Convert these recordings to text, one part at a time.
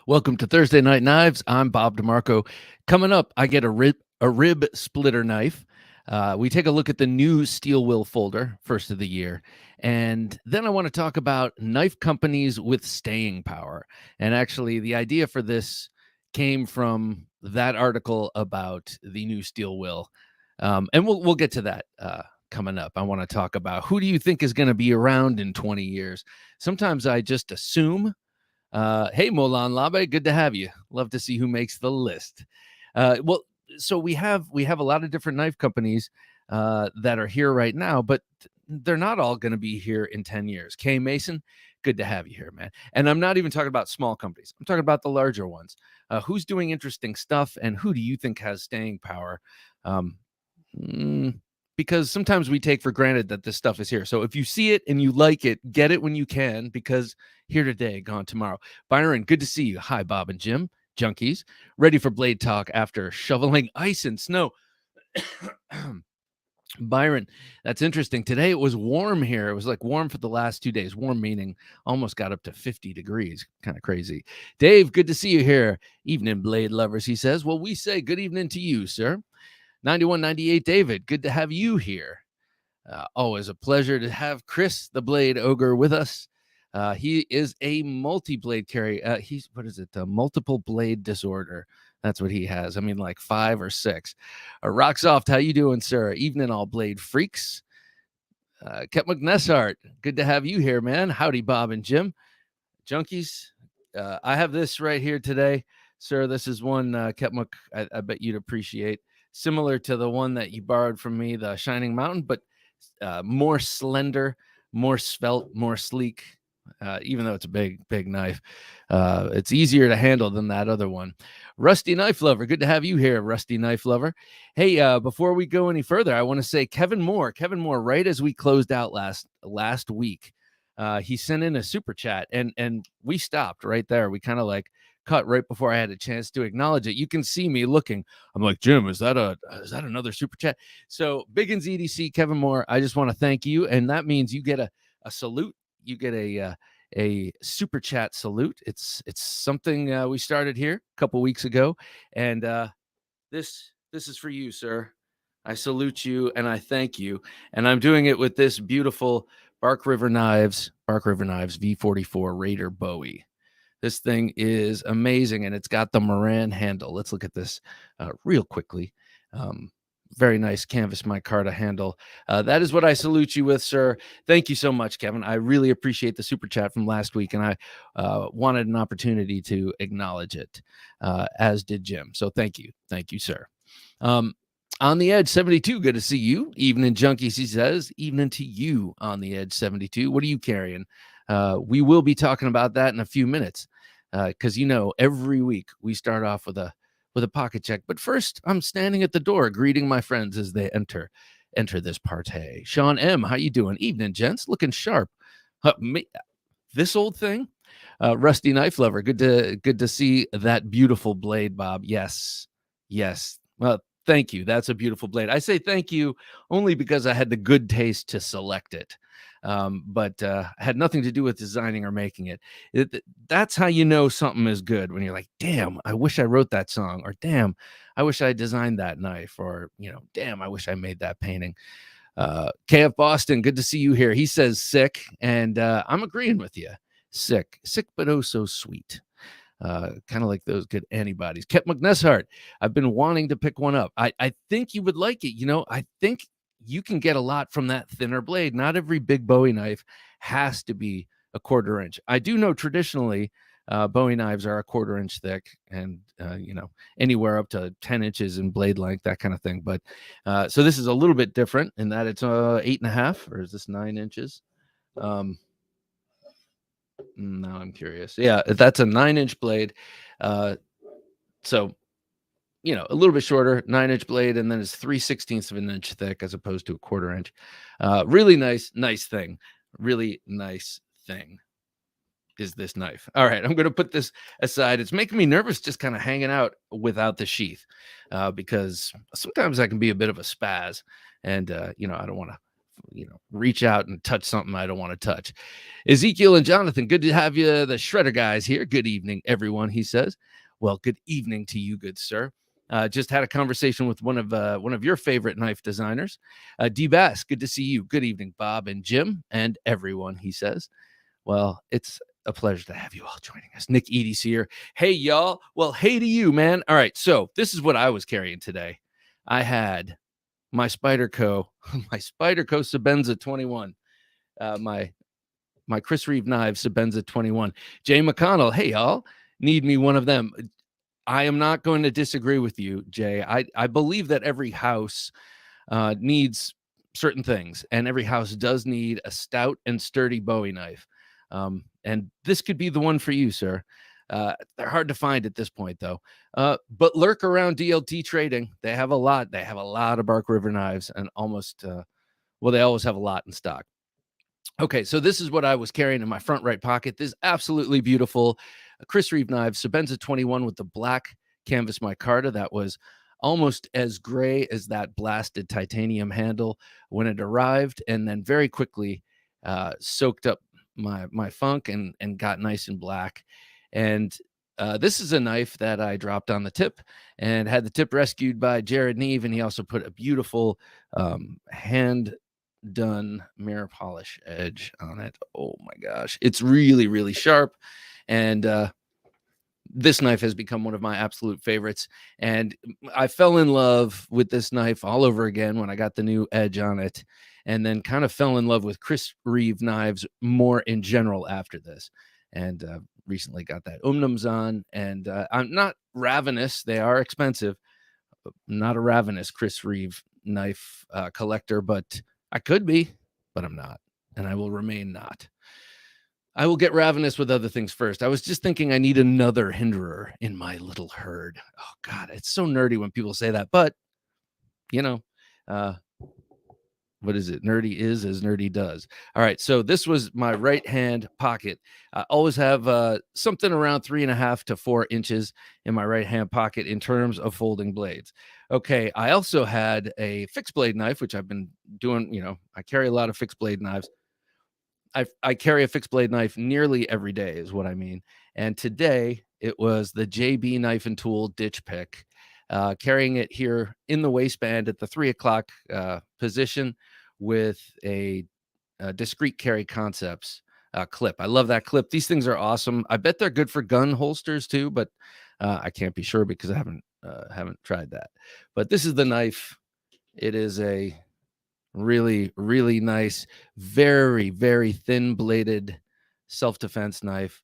Welcome to Thursday Night Knives. I'm Bob DeMarco. Coming up, I get a rib splitter knife. We take a look at the new steel will folder, first of the year. And then I want to talk about knife companies with staying power. And actually, the idea for this came from that article about the new steel will. And we'll get to that coming up. I want to talk about who do you think is going to be around in 20 years? Sometimes I just assume. Hey, Molan Labe, good to have you. Love to see who makes the list. So we have a lot of different knife companies that are here right now, but they're not all going to be here in 10 years. Kay Mason, good to have you here, man. And I'm not even talking about small companies. I'm talking about the larger ones. Who's doing interesting stuff, and who do you think has staying power? Because sometimes we take for granted that this stuff is here. So if you see it and you like it, get it when you can, because here today, gone tomorrow. Byron, good to see you. Hi, Bob and Jim, junkies. Ready for blade talk after shoveling ice and snow. Byron, that's interesting. Today it was warm here. It was like warm for the last 2 days. Warm meaning almost got up to 50 degrees. Kind of crazy. Dave, good to see you here. Evening, blade lovers, he says. Well, we say good evening to you, sir. 9198 David, good to have you here. Always a pleasure to have Chris the Blade Ogre with us. He is a multi-blade carry. He's multiple blade disorder. That's what he has. I mean, like 5 or 6. Rocksoft, how you doing, sir? Evening, all blade freaks. Kep McNessart, good to have you here, man. Howdy, Bob and Jim. Junkies, I have this right here today, sir. This is one, Kep Mc, I bet you'd appreciate. Similar to the one that you borrowed from me, the Shining Mountain, but more slender, more svelte, more sleek. Even though it's a big knife, it's easier to handle than that other one. Rusty Knife Lover, good to have you here, Rusty Knife Lover. Hey, before we go any further, I want to say Kevin Moore, right as we closed out last week, he sent in a super chat, and we stopped right there. We kind of like cut right before I had a chance to acknowledge it. You can see me looking. I'm like, Jim, is that another super chat? So Biggins EDC, Kevin Moore, I just want to thank you, and that means you get a salute. You get a super chat salute. It's something we started here a couple weeks ago, and this is for you, sir. I salute you and I thank you, and I'm doing it with this beautiful Bark River Knives V44 Raider Bowie. This thing is amazing, and it's got the Moran handle. Let's look at this real quickly. Very nice canvas micarta handle. That is what I salute you with, sir. Thank you so much, Kevin. I really appreciate the super chat from last week, and I wanted an opportunity to acknowledge it, as did Jim. So thank you, sir. On the Edge 72, good to see you. Evening, junkies, he says. Evening to you, On the Edge 72. What are you carrying? We will be talking about that in a few minutes, because every week we start off with a pocket check. But first, I'm standing at the door greeting my friends as they enter this party. Sean M, how you doing? Evening, gents. Looking sharp. This old thing. Rusty Knife Lover, good to see that beautiful blade, Bob. Yes. Well, thank you. That's a beautiful blade. I say thank you only because I had the good taste to select it. But had nothing to do with designing or making it. That's how you know something is good, when you're like, damn, I wish I wrote that song, or damn, I wish I designed that knife, or damn, I wish I made that painting. KF Boston, good to see you here. He says sick, and I'm agreeing with you. Sick but oh so sweet. Kind of like those good antibodies. Kep McNessart, I've been wanting to pick one up. I think you would like it. I think you can get a lot from that thinner blade. Not every big Bowie knife has to be a 1/4 inch. I do know traditionally Bowie knives are a 1/4 inch thick, and anywhere up to 10 inches in blade length, that kind of thing. But so this is a little bit different in that it's 8.5, or is this 9 inches? Now I'm curious. Yeah, that's a 9-inch blade. So a little bit shorter, 9-inch blade, and then it's 3/16 of an inch thick as opposed to a 1/4 inch. Really nice thing. Really nice thing is this knife. All right, I'm going to put this aside. It's making me nervous just kind of hanging out without the sheath, because sometimes I can be a bit of a spaz, and I don't want to reach out and touch something I don't want to touch. Ezekiel and Jonathan, good to have you, the Shredder guys here. Good evening, everyone, he says. Well, good evening to you, good sir. Just had a conversation with one of your favorite knife designers, D Bass. Good to see you. Good evening, Bob and Jim and everyone, he says. Well, it's a pleasure to have you all joining us. Nick Edie's here. Hey, y'all. Well, hey to you, man. All right, so this is what I was carrying today. I had my Spyderco, my Spyderco Sebenza 21, my Chris Reeve knives Sebenza 21. Jay McConnell, hey, y'all. Need me one of them. I am not going to disagree with you, Jay. I believe that every house needs certain things, and every house does need a stout and sturdy Bowie knife. And this could be the one for you, sir. They're hard to find at this point, though. But lurk around DLT Trading. They have a lot. They have a lot of Bark River knives, and they always have a lot in stock. Okay, so this is what I was carrying in my front right pocket. This absolutely beautiful Chris Reeve knife, Sebenza 21 with the black canvas micarta that was almost as gray as that blasted titanium handle when it arrived, and then very quickly soaked up my funk and got nice and black. And this is a knife that I dropped on the tip and had the tip rescued by Jared Neve, and he also put a beautiful hand done mirror polish edge on it. Oh my gosh, it's really, really sharp. And this knife has become one of my absolute favorites. And I fell in love with this knife all over again when I got the new edge on it, and then kind of fell in love with Chris Reeve knives more in general after this. And recently got that Umnums on, and I'm not ravenous. They are expensive. Not a ravenous Chris Reeve knife collector, but I could be, but I'm not, and I will remain not. I will get ravenous with other things first. I was just thinking I need another hinderer in my little herd. Oh, God, it's so nerdy when people say that, but, what is it? Nerdy is as nerdy does. All right, so this was my right-hand pocket. I always have something around 3.5 to 4 inches in my right-hand pocket in terms of folding blades. Okay, I also had a fixed blade knife, which I've been doing. I carry a lot of fixed blade knives. I carry a fixed blade knife nearly every day is what I mean. And today it was the JB Knife and Tool Ditch Pick, carrying it here in the waistband at the 3 o'clock position with a Discreet Carry Concepts clip. I love that clip. These things are awesome. I bet they're good for gun holsters too, but I can't be sure because I haven't tried that. But this is the knife. It is a really, really nice, very, very thin bladed self-defense knife.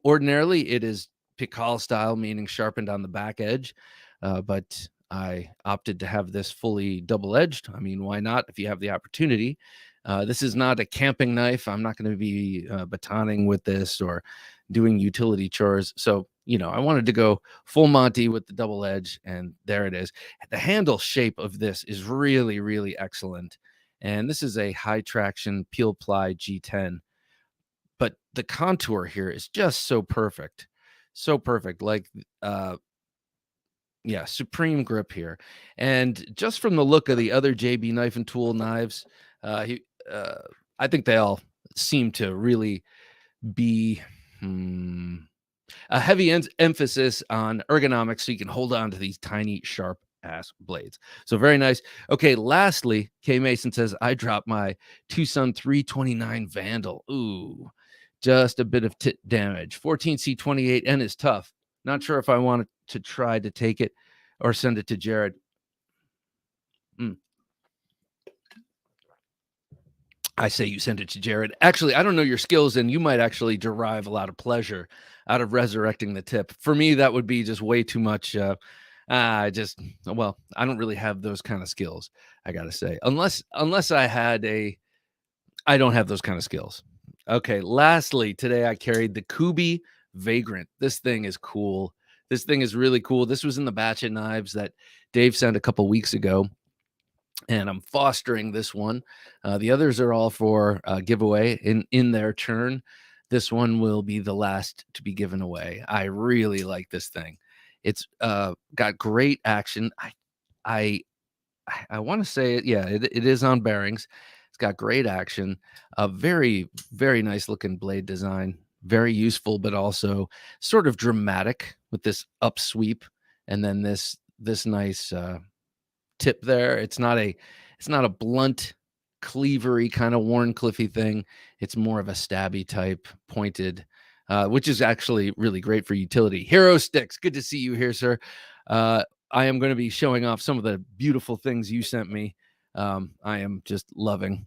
Ordinarily, it is Pical style, meaning sharpened on the back edge, but I opted to have this fully double-edged. I mean, why not if you have the opportunity? This is not a camping knife. I'm not going to be batoning with this or doing utility chores. So, I wanted to go full Monty with the double edge, and there it is. The handle shape of this is really, really excellent. And this is a high traction peel ply G10. But the contour here is just so perfect. So perfect. Like, supreme grip here. And just from the look of the other JB Knife and Tool knives, I think they all seem to really be a heavy emphasis on ergonomics, so you can hold on to these tiny, sharp ass blades. So very nice. Okay, lastly, K Mason says, I dropped my Tucson 329 Vandal. Ooh, just a bit of tit damage. 14C28N is tough. Not sure if I wanted to try to take it or send it to Jared. I say you send it to Jared. Actually, I don't know your skills, and you might actually derive a lot of pleasure out of resurrecting the tip. For me, that would be just way too much. I don't really have those kind of skills, I gotta say. Unless I don't have those kind of skills. Okay, lastly, today I carried the Kubi Vagrant. This thing is cool. This thing is really cool. This was in the batch of knives that Dave sent a couple weeks ago, and I'm fostering this one. The others are all for giveaway in their turn. This one will be the last to be given away. I really like this thing. It's got great action. I I want to say it. Yeah, it is on bearings. It's got great action. A very, very nice looking blade design. Very useful, but also sort of dramatic with this upsweep and then this nice tip there. It's not a blunt, cleavery kind of Warren Cliffy thing. It's more of a stabby type, pointed, which is actually really great for utility. Hero Sticks, good to see you here, sir. I am going to be showing off some of the beautiful things you sent me. I am just loving.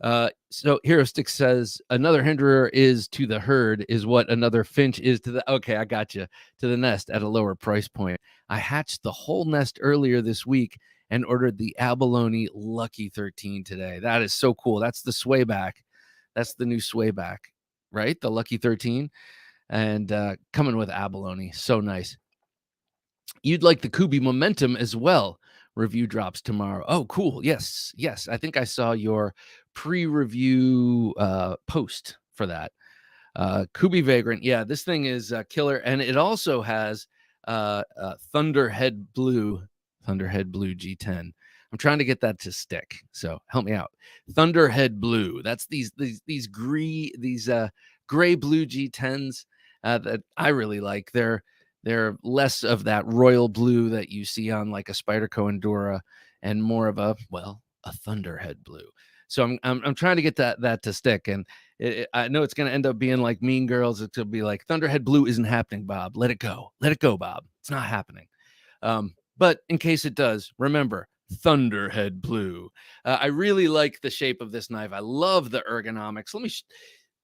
So Hero Sticks says another hinderer is to the herd is what another finch is to the. Okay, I got you, to the nest at a lower price point. I hatched the whole nest earlier this week and ordered the abalone Lucky 13 today. That is so cool. That's the swayback. That's the new swayback, right? The Lucky 13, and coming with abalone. So nice. You'd like the Kubi Momentum as well. Review drops tomorrow. Oh, cool. Yes. I think I saw your pre-review post for that. Kubi Vagrant. Yeah, this thing is killer. And it also has Thunderhead Blue G10. I'm trying to get that to stick. So help me out. Thunderhead Blue. That's these gray blue G10s that I really like. They're less of that royal blue that you see on like a Spyderco Endura and more of a Thunderhead Blue. So I'm trying to get that to stick, and I know it's going to end up being like Mean Girls. It's going to be like Thunderhead Blue isn't happening, Bob. Let it go, Bob. It's not happening. But in case it does, remember Thunderhead Blue. I really like the shape of this knife. I love the ergonomics.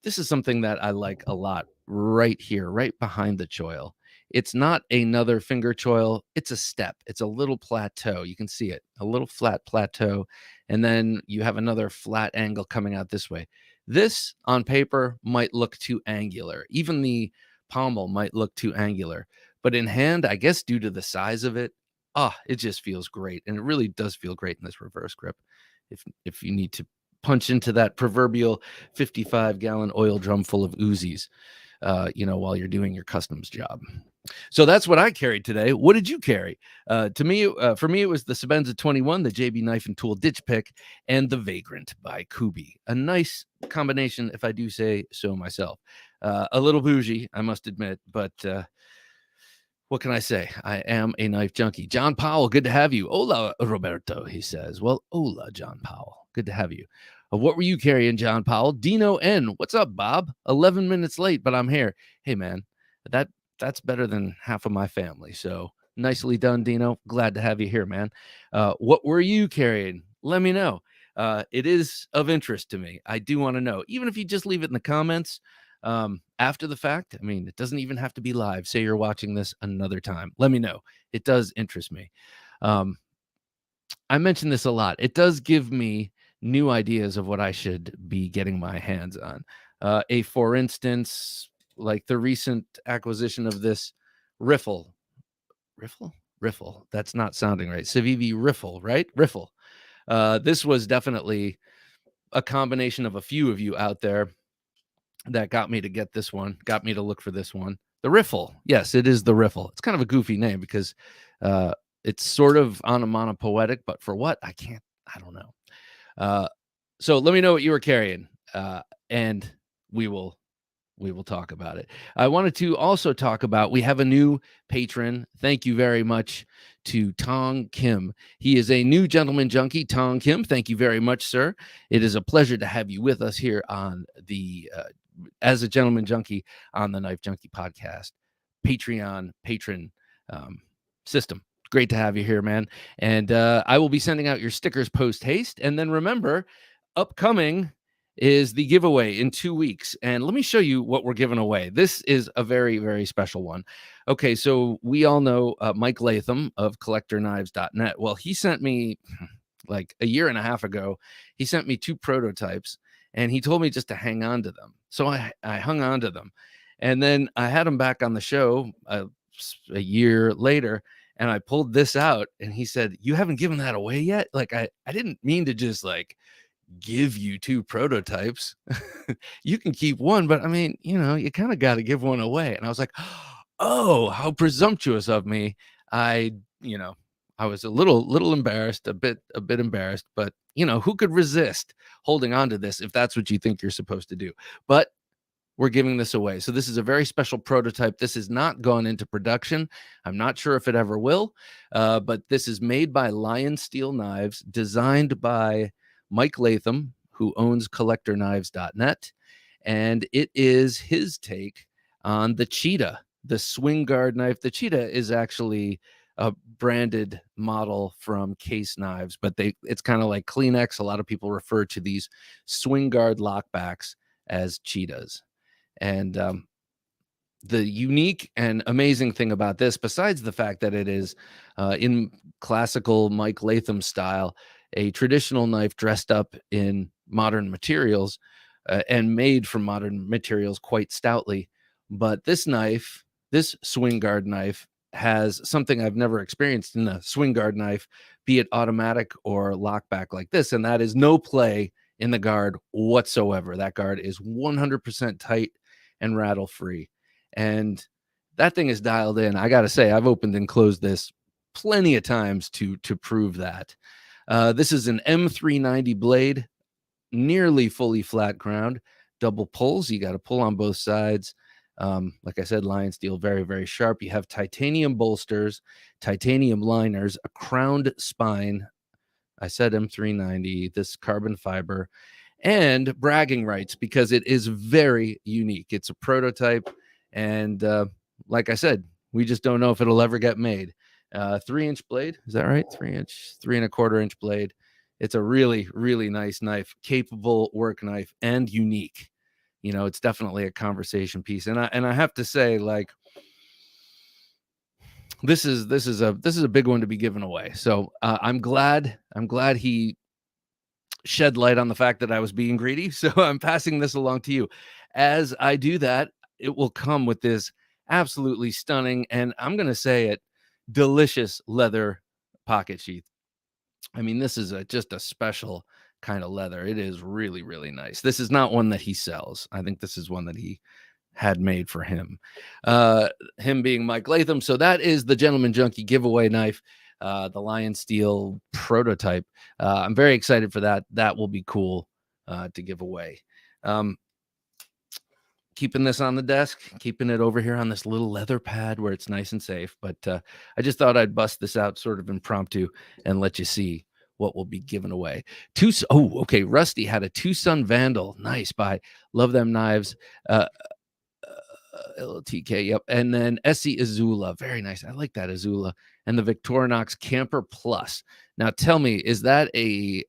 This is something that I like a lot right here, right behind the choil. It's not another finger choil. It's a step. It's a little plateau. You can see it, a little flat plateau. And then you have another flat angle coming out this way. This on paper might look too angular. Even the pommel might look too angular. But in hand, I guess due to the size of it, it just feels great. And it really does feel great in this reverse grip. If you need to punch into that proverbial 55-gallon oil drum full of Uzis, while you're doing your customs job. So that's what I carried today. What did you carry? For me, it was the Sebenza 21, the JB Knife and Tool Ditch Pick, and the Vagrant by Kubi. A nice combination, if I do say so myself. A little bougie, I must admit, but what can I say? I am a knife junkie. John Powell, good to have you. Hola, Roberto, he says. Well, hola, John Powell. Good to have you. What were you carrying, John Powell? Dino N. What's up, Bob? 11 minutes late, but I'm here. Hey, man, that's better than half of my family. So nicely done, Dino. Glad to have you here, man. What were you carrying? Let me know. It is of interest to me. I do want to know, even if you just leave it in the comments after the fact. I mean, it doesn't even have to be live. Say you're watching this another time. Let me know. It does interest me. I mention this a lot. It does give me new ideas of what I should be getting my hands on. For instance, like the recent acquisition of this riffle. That's not sounding right. Civivi riffle, right? Riffle. This was definitely a combination of a few of you out there that got me to get this one, got me to look for this one. The riffle. Yes, it is the riffle. It's kind of a goofy name because it's sort of onomatopoetic, but for what? I don't know. So let me know what you were carrying, and we will talk about it. I wanted to also talk about, we have a new patron. Thank you very much to Tong Kim. He is a new gentleman junkie. Tong Kim, thank you very much, sir. It is a pleasure to have you with us here on the as a gentleman junkie on the Knife Junkie podcast Patreon patron system. Great to have you here, man. And I will be sending out your stickers post haste. And then remember, upcoming is the giveaway in 2 weeks. And let me show you what we're giving away. This is a very, very special one. Okay, so we all know Mike Latham of collectorknives.net. Well, he sent me like a year and a half ago, he sent me 2 prototypes and he told me just to hang on to them. So I hung on to them. And then I had him back on the show a year later, and I pulled this out and he said, "You haven't given that away yet?" Like I didn't mean to just like give you 2 prototypes. You can keep one, but I mean, you kind of got to give one away. And I was like, oh, how presumptuous of me. I I was a little embarrassed, a bit embarrassed, but who could resist holding on to this if that's what you think you're supposed to do? But we're giving this away. So this is a very special prototype. This has not gone into production. I'm not sure if it ever will, but this is made by Lion Steel Knives, designed by Mike Latham, who owns CollectorKnives.net, and it is his take on the Cheetah, the swing guard knife. The Cheetah is actually a branded model from Case Knives, but it's kind of like Kleenex. A lot of people refer to these swing guard lockbacks as Cheetahs. And the unique and amazing thing about this, besides the fact that it is in classical Mike Latham style, a traditional knife dressed up in modern materials and made from modern materials quite stoutly. But this knife, this swing guard knife, has something I've never experienced in a swing guard knife, be it automatic or lockback like this, and that is no play in the guard whatsoever. That guard is 100% tight and rattle free, and that thing is dialed in. I gotta say, I've opened and closed this plenty of times to prove that. This is an M390 blade, nearly fully flat ground, double pulls. You got to pull on both sides. Like I said, Lion Steel, very, very sharp. You have titanium bolsters, titanium liners, a crowned spine. I said M390, this carbon fiber, and bragging rights, because it is very unique. It's a prototype, and like I said, we just don't know if it'll ever get made. 3-inch blade, is that right? 3-inch, 3¼ inch blade. It's a really, really nice knife, capable work knife, and unique. It's definitely a conversation piece, and I have to say, like, this is a big one to be given away. So I'm glad he shed light on the fact that I was being greedy. So I'm passing this along to you. As I do that, it will come with this absolutely stunning, and I'm going to say it, delicious leather pocket sheath. I mean, this is just a special kind of leather. It is really, really nice. This is not one that he sells. I think this is one that he had made for him. Him being Mike Latham. So that is the Gentleman Junkie giveaway knife. The Lion Steel prototype. I'm very excited for that. That will be cool to give away. Keeping this on the desk, keeping it over here on this little leather pad where it's nice and safe. But I just thought I'd bust this out sort of impromptu and let you see what will be given away. Okay. Rusty had a Tucson Vandal. Nice buy. Love them knives. LTK, yep. And then Essie Azula, very nice. I like that Azula. And the Victorinox Camper Plus. Now tell me, is the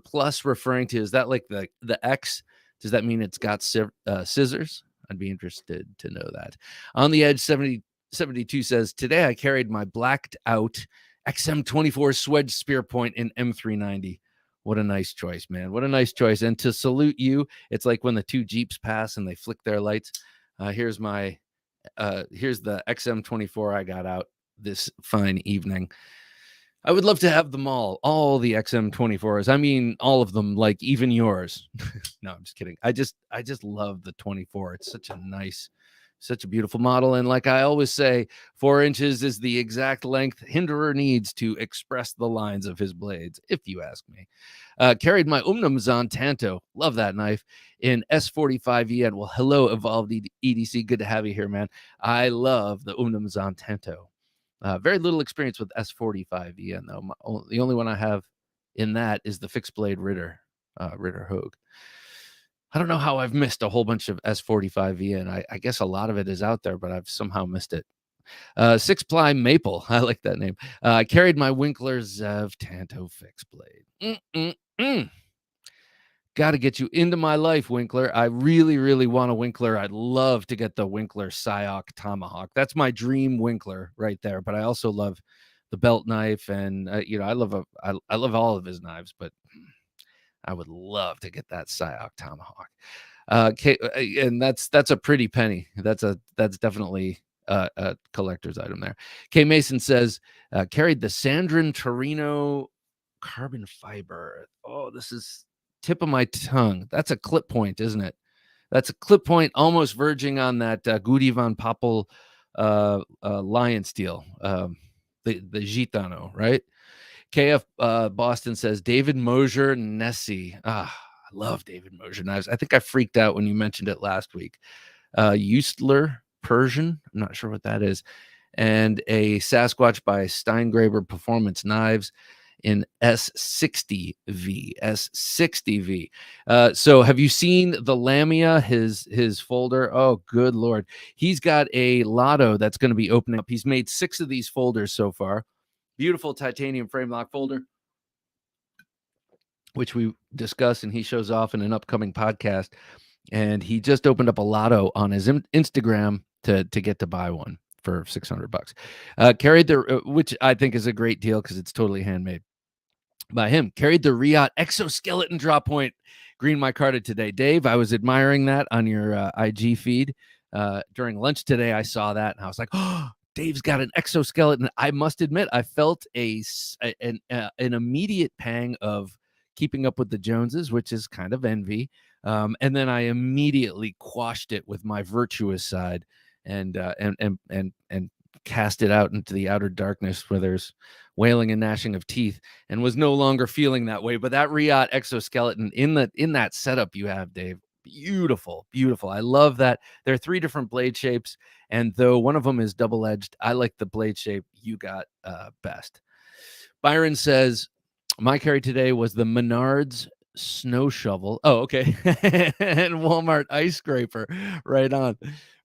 plus referring to, is that like the X? Does that mean it's got scissors? I'd be interested to know that. On the Edge 72 says, today I carried my blacked out XM24 Swedge Spear Point in M390. What a nice choice, man. What a nice choice. And to salute you, it's like when the two Jeeps pass and they flick their lights. Here's the XM24 I got out this fine evening. I would love to have them all the XM24s. I mean, all of them, like even yours. No, I'm just kidding. I just love the 24. It's such a beautiful model. And like I always say, 4 inches is the exact length Hinderer needs to express the lines of his blades, if you ask me. Carried my Umnumzon Tanto. Love that knife in S45EN. Well, hello, Evolved EDC. Good to have you here, man. I love the Umnumzon Tanto. Very little experience with S45EN, though. The only one I have in that is the fixed blade Ritter Hogue. I don't know how I've missed a whole bunch of S45EN. I guess a lot of it is out there, but I've somehow missed it. 6-ply Maple. I like that name. I carried my Winkler Zev Tanto fixed blade. Got to get you into my life, Winkler. I really, really want a Winkler. I'd love to get the Winkler Syoc Tomahawk. That's my dream Winkler right there. But I also love the belt knife, and I love all of his knives. But I would love to get that Syoc Tomahawk. And that's a pretty penny. That's definitely a collector's item there. K Mason says, carried the Sandrin Torino carbon fiber. Oh, this is tip of my tongue. That's a clip point, isn't it? That's a clip point, almost verging on that Goody von Poppel Lion Steel. the Gitano, right? KF Boston says David Mosier Nessie. I love David Mosier knives. I think I freaked out when you mentioned it last week. Eustler Persian, I'm not sure what that is, and a Sasquatch by Steingraber Performance Knives in S60V. S60V. So have you seen the Lamia, his folder? Oh, good Lord. He's got a lotto that's going to be opening up. He's made 6 of these folders so far. Beautiful titanium frame lock folder, which we discuss, and he shows off in an upcoming podcast. And he just opened up a lotto on his Instagram to get to buy one for $600. Carried the, which I think is a great deal because it's totally handmade by him. Carried the Riot exoskeleton drop point green micarta today. Dave, I was admiring that on your IG feed during lunch today. I saw that and I was like, oh, Dave's got an exoskeleton. I must admit, I felt an immediate pang of keeping up with the Joneses, which is kind of envy. And then I immediately quashed it with my virtuous side and cast it out into the outer darkness where there's wailing and gnashing of teeth, and was no longer feeling that way. But that Riot exoskeleton in that setup you have, Dave, beautiful. I love that. There are 3 different blade shapes, and though one of them is double-edged, I like the blade shape you got best. Byron says, my carry today was the Menards snow shovel. Oh, okay. And Walmart ice scraper. Right on.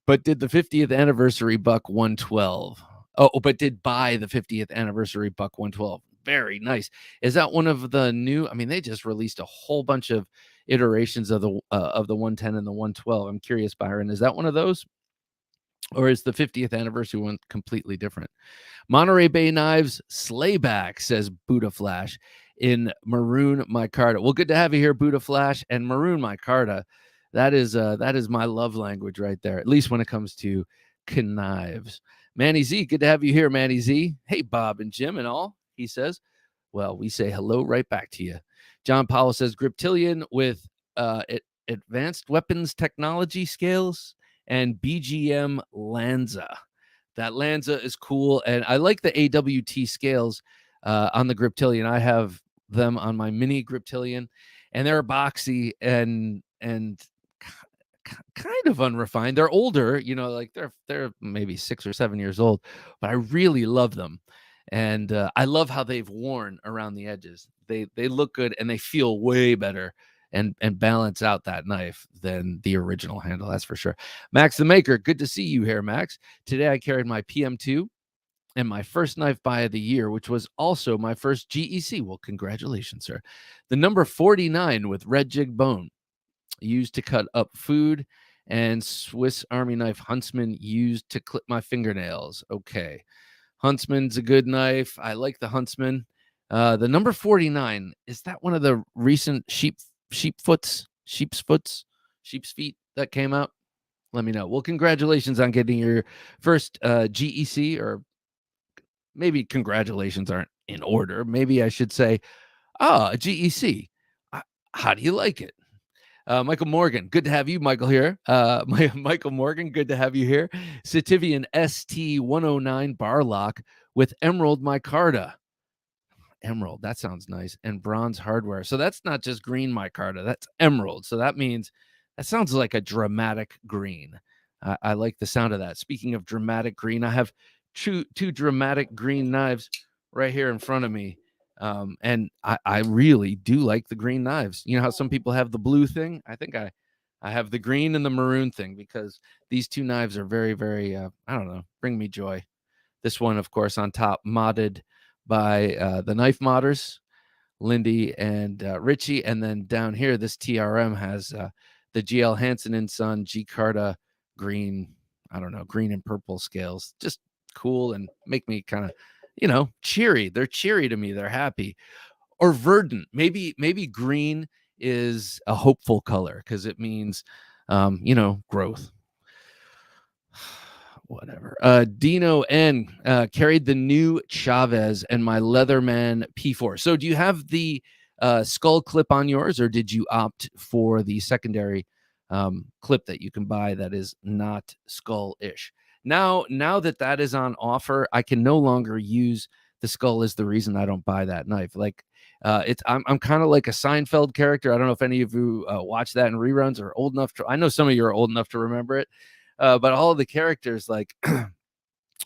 But did the 50th anniversary buck 112. Oh, but did buy the 50th anniversary buck 112. Very nice. Is that one of the new? I mean, they just released a whole bunch of iterations of the 110 and the 112. I'm curious, Byron, is that one of those? Or is the 50th anniversary one completely different? Monterey Bay Knives Slayback, says Buddha Flash, in maroon micarta. Well, good to have you here, Buddha Flash, and maroon micarta. That is my love language right there, at least when it comes to knives. Manny Z, good to have you here, Manny Z. Hey, Bob and Jim and all, he says. Well, we say hello right back to you. John Powell says Griptilian with advanced weapons technology scales and BGM Lanza. That Lanza is cool, and I like the AWT scales on the Griptilian. I have them on my mini Griptilian, and they're boxy and kind of unrefined. They're older, like they're maybe 6 or 7 years old, but I really love them, and I love how they've worn around the edges. They look good, and they feel way better and balance out that knife than the original handle. That's for sure. Max the Maker, good to see you here, Max. Today I carried my PM2 and my first knife buy of the year, which was also my first GEC. Well, congratulations, sir. The number 49 with red jig bone, used to cut up food, and Swiss Army knife Huntsman, used to clip my fingernails. Okay. Huntsman's a good knife. I like the Huntsman. The number 49, is that one of the recent sheep's feet that came out? Let me know. Well, congratulations on getting your first GEC, or maybe congratulations aren't in order. Maybe I should say, a GEC. How do you like it? Michael Morgan, good to have you, Michael, here. Michael Morgan, good to have you here. Sativian ST109 bar lock with emerald micarta. Emerald, that sounds nice. And bronze hardware. So that's not just green micarta, that's emerald. So that means that sounds like a dramatic green. I like the sound of that. Speaking of dramatic green, I have two dramatic green knives right here in front of me. And I really do like the green knives. You know how some people have the blue thing? I think I have the green and the maroon thing, because these 2 knives are very, very, I don't know, bring me joy. This one, of course, on top, modded by the Knife Modders, Lindy and Richie. And then down here, this TRM has the GL Hansen and Son G-Carta green, I don't know, green and purple scales. Just cool and make me kind of, cheery. They're cheery to me. They're happy. Or verdant. Maybe green is a hopeful color because it means, growth. Whatever. Dino N carried the new Chavez and my Leatherman P4. So do you have the skull clip on yours, or did you opt for the secondary clip that you can buy that is not skull-ish? now that is on offer, I can no longer use the skull as the reason I don't buy that knife. Like, I'm kind of like a Seinfeld character. I don't know if any of you watch that in reruns or old enough to. I know some of you are old enough to remember it, but all of the characters like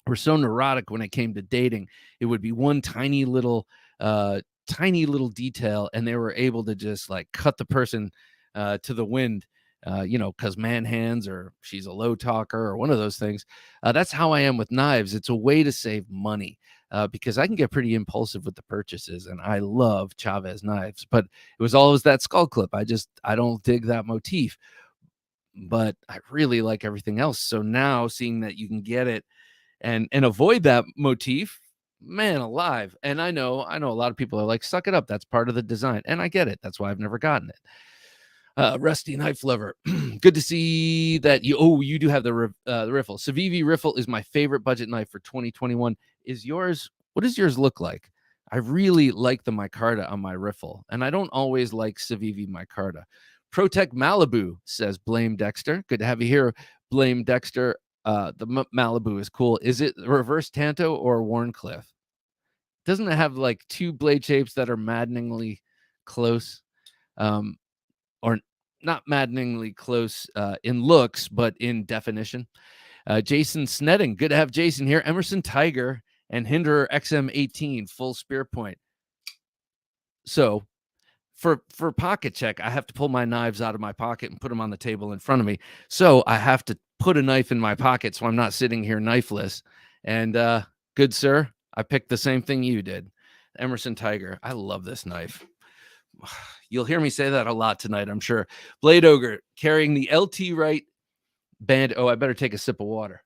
were so neurotic when it came to dating. It would be one tiny little detail, and they were able to just like cut the person to the wind. Because man hands, or she's a low talker, or one of those things. That's how I am with knives. It's a way to save money. Because I can get pretty impulsive with the purchases, and I love Chavez knives, but it was always that skull clip. I don't dig that motif, but I really like everything else. So now seeing that you can get it and avoid that motif, man alive. And I know a lot of people are like, suck it up. That's part of the design. And I get it. That's why I've never gotten it. Rusty Knife Lover. Good to see that you do have the riffle. Civivi riffle is my favorite budget knife for 2021. What does yours look like? I really like the micarta on my riffle, and I don't always like Civivi micarta. Protect Malibu, says Blame Dexter. Good to have you here, Blame Dexter. The Malibu is cool. Is it reverse Tanto or Warncliffe? Doesn't it have like two blade shapes that are maddeningly close? Or not maddeningly close in looks, but in definition. Jason Snedden, good to have Jason here. Emerson Tiger and Hinderer XM18 full spear point. So for pocket check, I have to pull my knives out of my pocket and put them on the table in front of me. So I have to put a knife in my pocket so I'm not sitting here knifeless. And good sir, I picked the same thing you did. Emerson Tiger. I love this knife. You'll hear me say that a lot tonight, I'm sure. Blade Ogre carrying the LT Wright band. Oh, I better take a sip of water,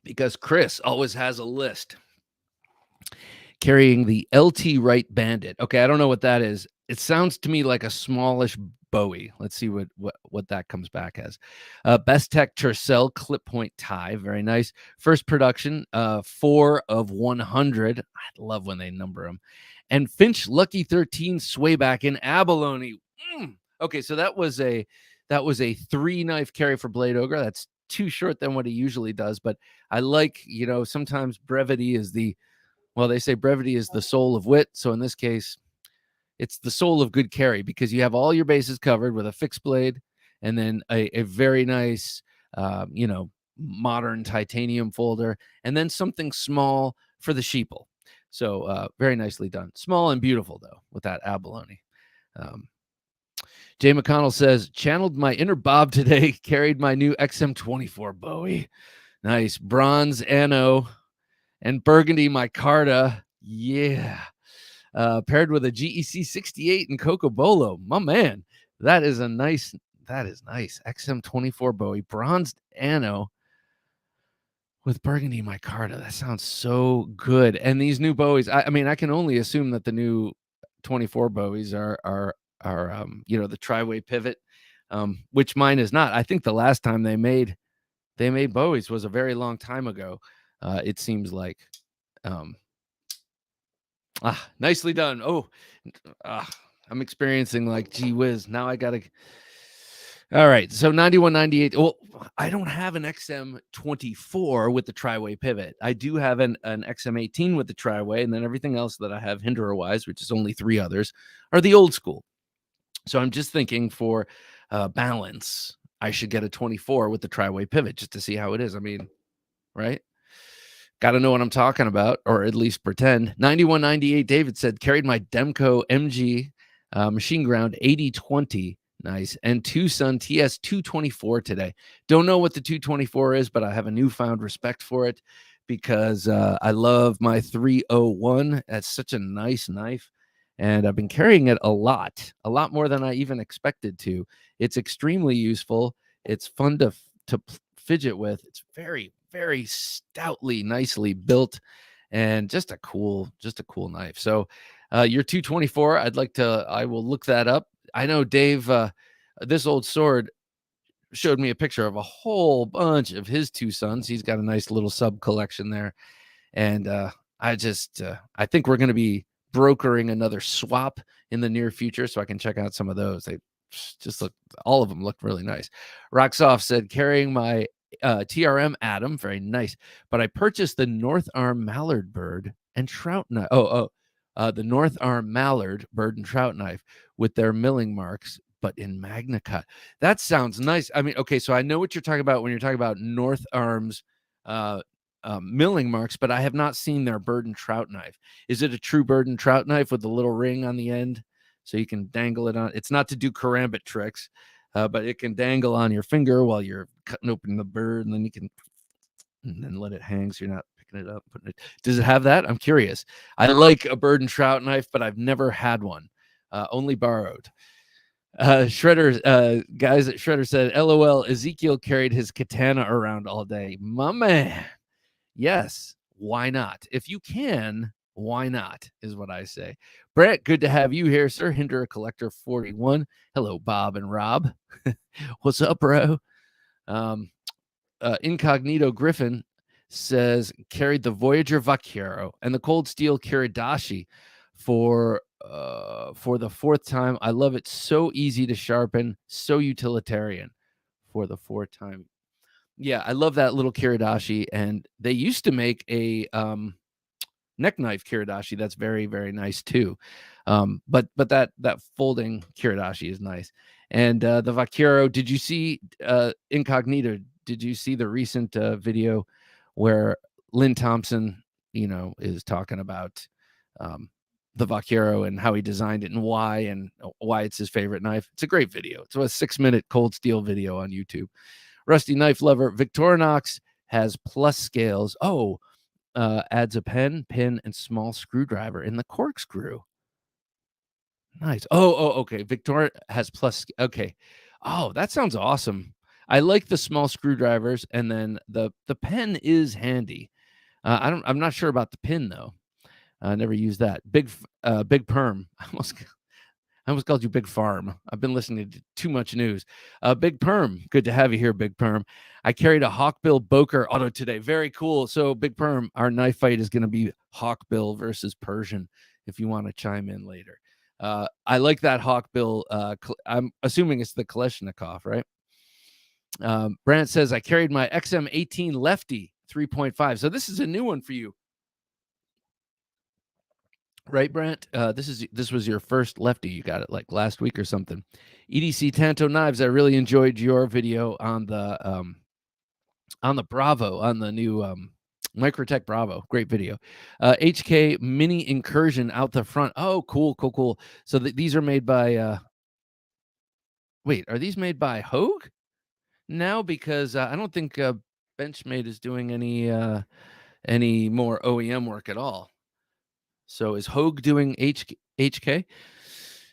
because Chris always has a list. Carrying the LT Wright Bandit. Okay, I don't know what that is. It sounds to me like a smallish Bowie. Let's see what that comes back as. Best Tech Tercel clip point tie. Very nice. First production, 4 of 100. I love when they number them. And Finch Lucky 13 swayback in abalone. Okay, so that was a 3-knife carry for Blade Ogre. That's too short than what he usually does, but I like, sometimes brevity is they say brevity is the soul of wit. So in this case, it's the soul of good carry, because you have all your bases covered with a fixed blade and then a very nice, modern titanium folder, and then something small for the sheeple. So very nicely done. Small and beautiful, though, with that abalone. Jay McConnell says, channeled my inner Bob today, carried my new XM24 Bowie. Nice. Bronze Anno and burgundy micarta. Yeah. Paired with a GEC 68 and Coco Bolo. My man, that is nice. XM24 Bowie, bronzed Anno with burgundy micarta. That sounds so good. And these new Bowies, I mean, I can only assume that the new 24 Bowies are the tri-way pivot, which mine is not. I think the last time they made Bowies was a very long time ago. It seems like. Nicely done. I'm experiencing like, gee whiz. Now I gotta. All right, so 9198. Well, I don't have an XM24 with the tri-way pivot. I do have an XM18 with the tri-way, and then everything else that I have Hinderer-wise, which is only 3 others, are the old school. So I'm just thinking for balance, I should get a 24 with the tri-way pivot just to see how it is. I mean, right? Got to know what I'm talking about, or at least pretend. 9198, David said, carried my Demco MG machine ground 8020. Nice. And Tucson TS 224 today. Don't know what the 224 is, but I have a newfound respect for it, because I love my 301. That's such a nice knife. And I've been carrying it a lot more than I even expected to. It's extremely useful. It's fun to fidget with. It's very, very stoutly, nicely built, and just a cool knife. So your 224, I will look that up. I know Dave, this old sword showed me a picture of a whole bunch of his Tucsons. He's got a nice little sub collection there. And I think we're going to be brokering another swap in the near future, so I can check out some of those. They just all of them look really nice. Rocksoft said, carrying my TRM Adam, very nice. But I purchased the North Arm Mallard bird and trout knife. The North Arm Mallard bird and trout knife with their milling marks, but in Magna Cut. That sounds nice. I mean, okay, so I know what you're talking about when you're talking about North Arm's milling marks, but I have not seen their bird and trout knife. Is it a true bird and trout knife with the little ring on the end so you can dangle it on? It's not to do karambit tricks, but it can dangle on your finger while you're cutting open the bird, and then you can let it hang so you're not picking it up, putting it. Does it have that? I'm curious. I like a bird and trout knife, but I've never had one. Only borrowed. Shredder, guys at Shredder said, LOL, Ezekiel carried his katana around all day. My man. Yes, why not? If you can, why not, is what I say. Brett, good to have you here, sir. Hinder Collector 41. Hello, Bob and Rob. What's up, bro? Incognito Griffin says, carried the Voyager Vaquero and the Cold Steel Kiridashi for the fourth time. I love it. So easy to sharpen, so utilitarian for the fourth time. Yeah, I love that little kiridashi, and they used to make a neck knife kiridashi that's very, very nice too. But that folding kiridashi is nice. And the Vaquero, did you see Incognito? Did you see the recent video where Lynn Thompson, is talking about the Vaquero and how he designed it and why it's his favorite knife? It's a great video. It's a 6-minute cold steel video on YouTube. Rusty Knife Lover, Victorinox has plus scales. Adds a pen, pin, and small screwdriver in the corkscrew. Nice. Okay. Victor has plus. Okay. Oh, that sounds awesome. I like the small screwdrivers, and then the pen is handy. I'm not sure about the pin though. I never used that. Big Perm. I almost called you Big Farm. I've been listening to too much news. Big Perm, good to have you here, Big Perm. I carried a Hawkbill Boker auto today. Very cool. So, Big Perm, our knife fight is going to be Hawkbill versus Persian, if you want to chime in later. I like that Hawkbill. I'm assuming it's the Kalashnikov, right? Brant says, I carried my XM18 Lefty 3.5. So, this is a new one for you. Right, Brant? This was your first Lefty. You got it like last week or something. EDC Tanto Knives. I really enjoyed your video on the Bravo, on the new Microtech Bravo. Great video. HK Mini Incursion out the front. Oh, cool. So these are made by. Wait, are these made by Hogue now? Because I don't think Benchmade is doing any more OEM work at all. So is Hogue doing HK?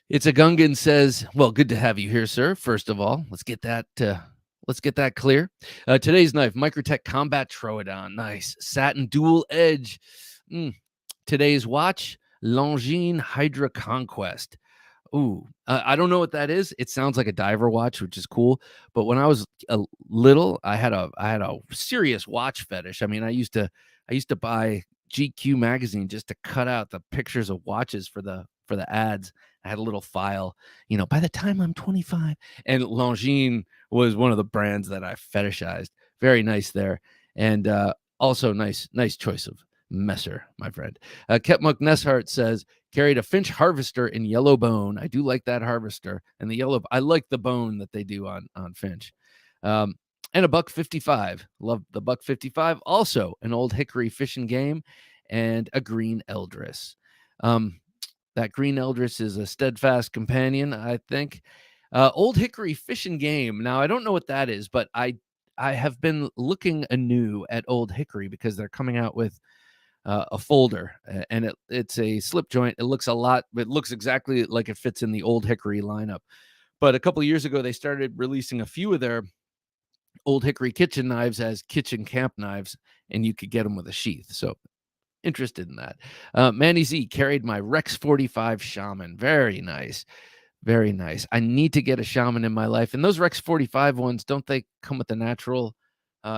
It's a Gungan says, well, good to have you here, sir. First of all, let's get that clear. Today's knife, Microtech Combat Troodon. Nice. Satin dual edge. Today's watch, Longines Hydra Conquest. Ooh, I don't know what that is. It sounds like a diver watch, which is cool. But when I was little, I had a serious watch fetish. I mean, I used to buy GQ magazine just to cut out the pictures of watches for the ads. I had a little file, by the time I'm 25, and Longines was one of the brands that I fetishized. Very nice there. And also nice choice of messer, my friend. Ketmuk Neshart says, carried a Finch Harvester in yellow bone. I do like that Harvester, and the yellow, I like the bone that they do on Finch. And a buck 55. Love the buck 55. Also, an Old Hickory Fish and Game and a green Eldris. That green Eldris is a steadfast companion, I think. Old Hickory Fish and Game. Now, I don't know what that is, but I have been looking anew at Old Hickory because they're coming out with a folder, and it's a slip joint. It looks exactly like it fits in the Old Hickory lineup. But a couple of years ago, they started releasing a few of their Old Hickory kitchen knives as kitchen camp knives, and you could get them with a sheath. So interested in that. Manny Z carried my Rex 45 Shaman. Very nice. Very nice. I need to get a Shaman in my life. And those Rex 45 ones, don't they come with the natural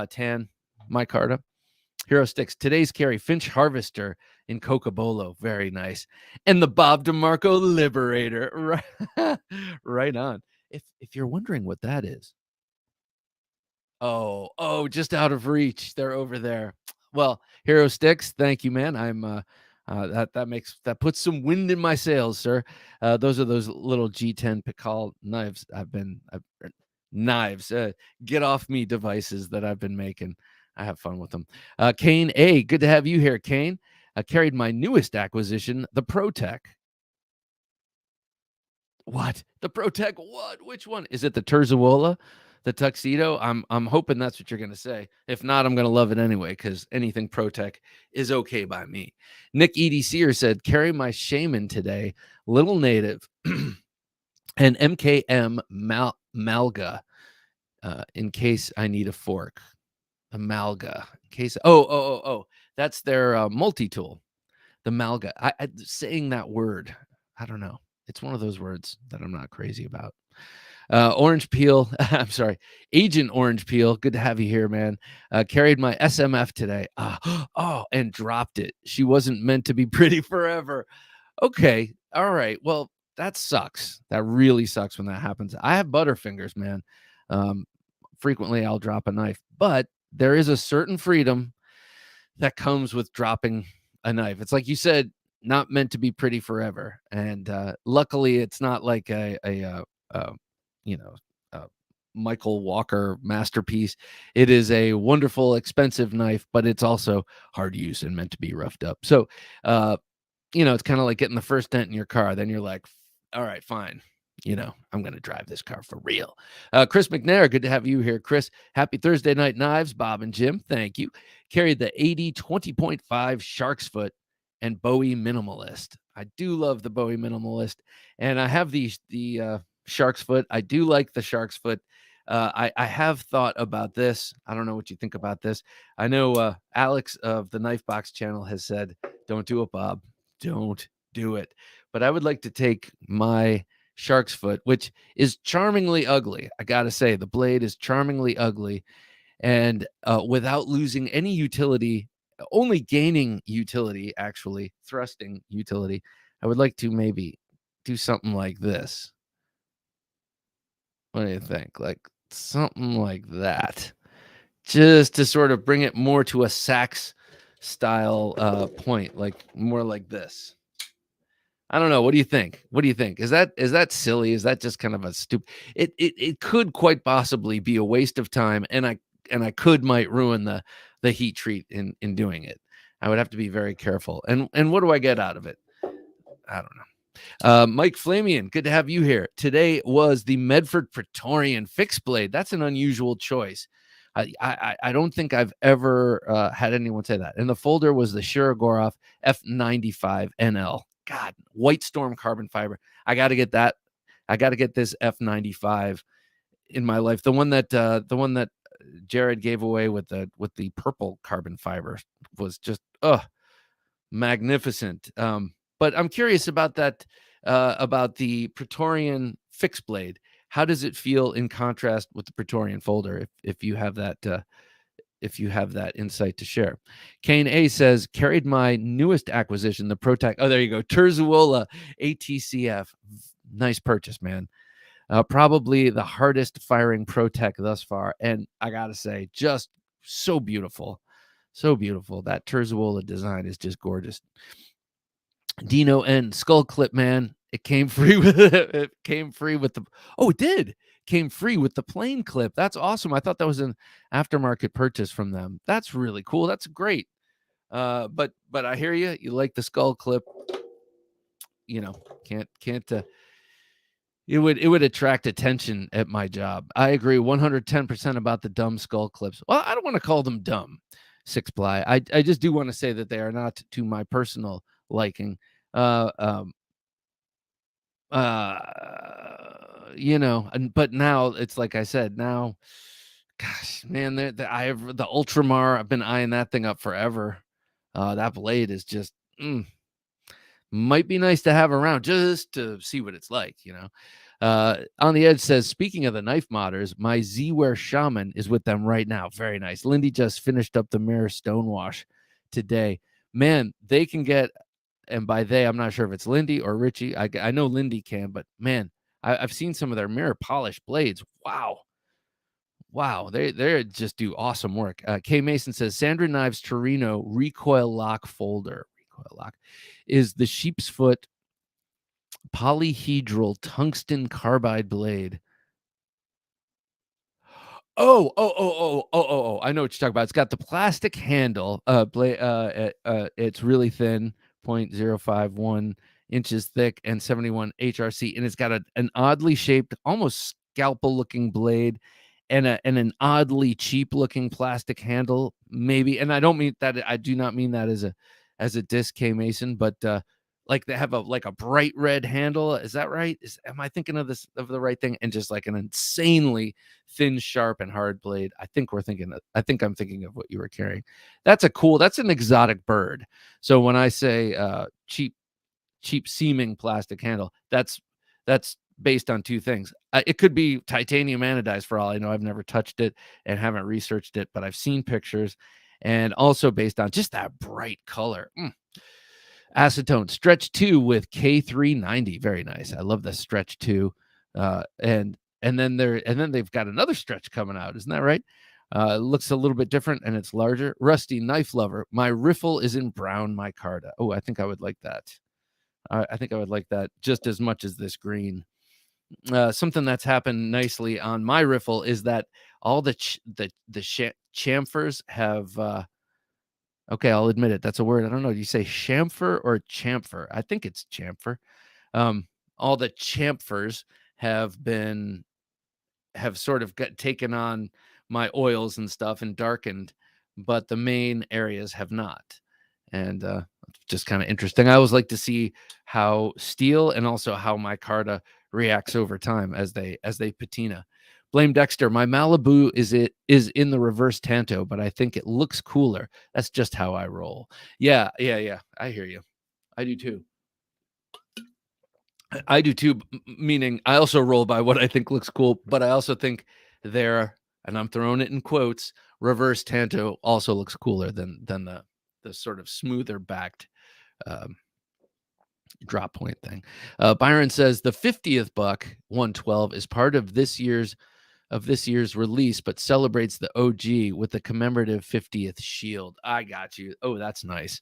tan micarta? Hero Sticks. Today's carry, Finch Harvester in Cocobolo. Very nice. And the Bob DeMarco Liberator. Right on. If you're wondering what that is, Oh, just out of reach. They're over there. Well, Hero Sticks, thank you, man. That puts some wind in my sails, sir. Those are those little G10 Pikal knives knives, get off me devices that I've been making. I have fun with them. Kane A, good to have you here, Kane. I carried my newest acquisition, the ProTech. What? The ProTech what? Which one? Is it the Terzuola? The tuxedo? I'm hoping that's what you're gonna say. If not, I'm gonna love it anyway, because anything ProTech is okay by me. Nick EDCer said, carry my shaman today, little native, and MKM Malga, in case I need a fork. A Malga. In case that's their multi-tool. The Malga. Saying that word, I don't know. It's one of those words that I'm not crazy about. Orange Peel, I'm sorry, Agent Orange Peel. Good to have you here, man. Carried my SMF today. And dropped it. She wasn't meant to be pretty forever. Okay, all right. Well, that sucks. That really sucks when that happens. I have butterfingers, man. Frequently, I'll drop a knife, but there is a certain freedom that comes with dropping a knife. It's like you said, not meant to be pretty forever. And luckily, it's not like a you know, Michael Walker masterpiece. It is a wonderful, expensive knife, but it's also hard use and meant to be roughed up. So, it's kind of like getting the first dent in your car. Then you're like, all right, fine. I'm going to drive this car for real. Chris McNair, good to have you here, Chris. Happy Thursday night knives, Bob and Jim. Thank you. Carried the 80 20.5 Shark's Foot and Bowie Minimalist. I do love the Bowie Minimalist, and I have the Shark's Foot. I do like the Shark's Foot. I have thought about this. I don't know what you think about this. I know Alex of the Knife Box channel has said, don't do it, Bob. Don't do it. But I would like to take my Shark's Foot, which is charmingly ugly. I got to say, the blade is charmingly ugly. And without losing any utility, only gaining utility, actually, thrusting utility, I would like to maybe do something like this. What do you think? Like something like that. Just to sort of bring it more to a sax style point, like more like this. I don't know. What do you think? What do you think? Is that silly? Is that just kind of a stupid? It could quite possibly be a waste of time, and I might ruin the heat treat in doing it. I would have to be very careful. And what do I get out of it? I don't know. Mike Flamian, good to have you here. Today was the Medford Praetorian fixed blade. That's an unusual choice. I don't think I've ever had anyone say that. And the folder was the Shirogorov F95 NL. God, White Storm carbon fiber. I got to get that. I got to get this F95 in my life. The one that Jared gave away with the purple carbon fiber was just magnificent. But I'm curious about that, about the Praetorian fixed blade. How does it feel in contrast with the Praetorian folder? If you have that, if you have that insight to share. Kane A says, carried my newest acquisition, the ProTech. Oh, there you go. Terzuola ATCF. Nice purchase, man. Probably the hardest firing ProTech thus far. And I got to say, just so beautiful. So beautiful. That Terzuola design is just gorgeous. Dino and Skull Clip, man. It came free with it came free with the it did. Came free with the plain clip. That's awesome. I thought that was an aftermarket purchase from them. That's really cool. That's great. But I hear you. You like the Skull Clip. Can't it would attract attention at my job. I agree 110% about the dumb Skull Clips. Well, I don't want to call them dumb, Six Ply. I just do want to say that they are not to my personal liking. But now it's like I said, now, gosh, man, I have the Ultramar. I've been eyeing that thing up forever. That blade is just might be nice to have around just to see what it's like, On the Edge says, speaking of the knife modders, my Z-Wear Shaman is with them right now. Very nice. Lindy just finished up the mirror stonewash today. Man, they can get, and by they, I'm not sure if it's Lindy or Richie. I know Lindy can, but man, I've seen some of their mirror polished blades. Wow. Wow, they just do awesome work. K Mason says Sandra Knives Torino recoil lock folder. Recoil lock is the sheep's foot polyhedral tungsten carbide blade. Oh, I know what you're talking about. It's got the plastic handle, blade, it's really thin, 0.051 inches thick and 71 HRC, and it's got an oddly shaped, almost scalpel-looking blade and an oddly cheap-looking plastic handle, maybe. And I do not mean that as a diss, K Mason, but like they have a bright red handle. Is that right? Am I thinking of the right thing? And just like an insanely thin, sharp, and hard blade. I think I'm thinking of what you were carrying. That's an exotic bird. So when I say cheap seeming plastic handle, that's based on two things. It could be titanium anodized for all I know. I've never touched it and haven't researched it, but I've seen pictures, and also based on just that bright color. Acetone stretch 2 with K390. Very nice. I love the stretch 2. And then they've got another stretch coming out. Isn't that right? It looks a little bit different and it's larger. Rusty Knife Lover. My riffle is in brown micarta. Oh, I think I would like that. I think I would like that just as much as this green. Something that's happened nicely on my riffle is that all the chamfers have okay, I'll admit it. That's a word. I don't know. Do you say chamfer or chamfer? I think it's chamfer. All the chamfers have sort of taken on my oils and stuff and darkened, but the main areas have not. And just kind of interesting. I always like to see how steel and also how micarta reacts over time as they patina. Blame Dexter. My Malibu is in the reverse tanto, but I think it looks cooler. That's just how I roll. Yeah. I hear you. I do too. I do too, meaning I also roll by what I think looks cool, but I also think there, and I'm throwing it in quotes, reverse tanto also looks cooler than the sort of smoother backed um, drop point thing. Byron says the 50th buck 112 is part of this year's release, but celebrates the OG with the commemorative 50th shield. I got you. Oh, that's nice.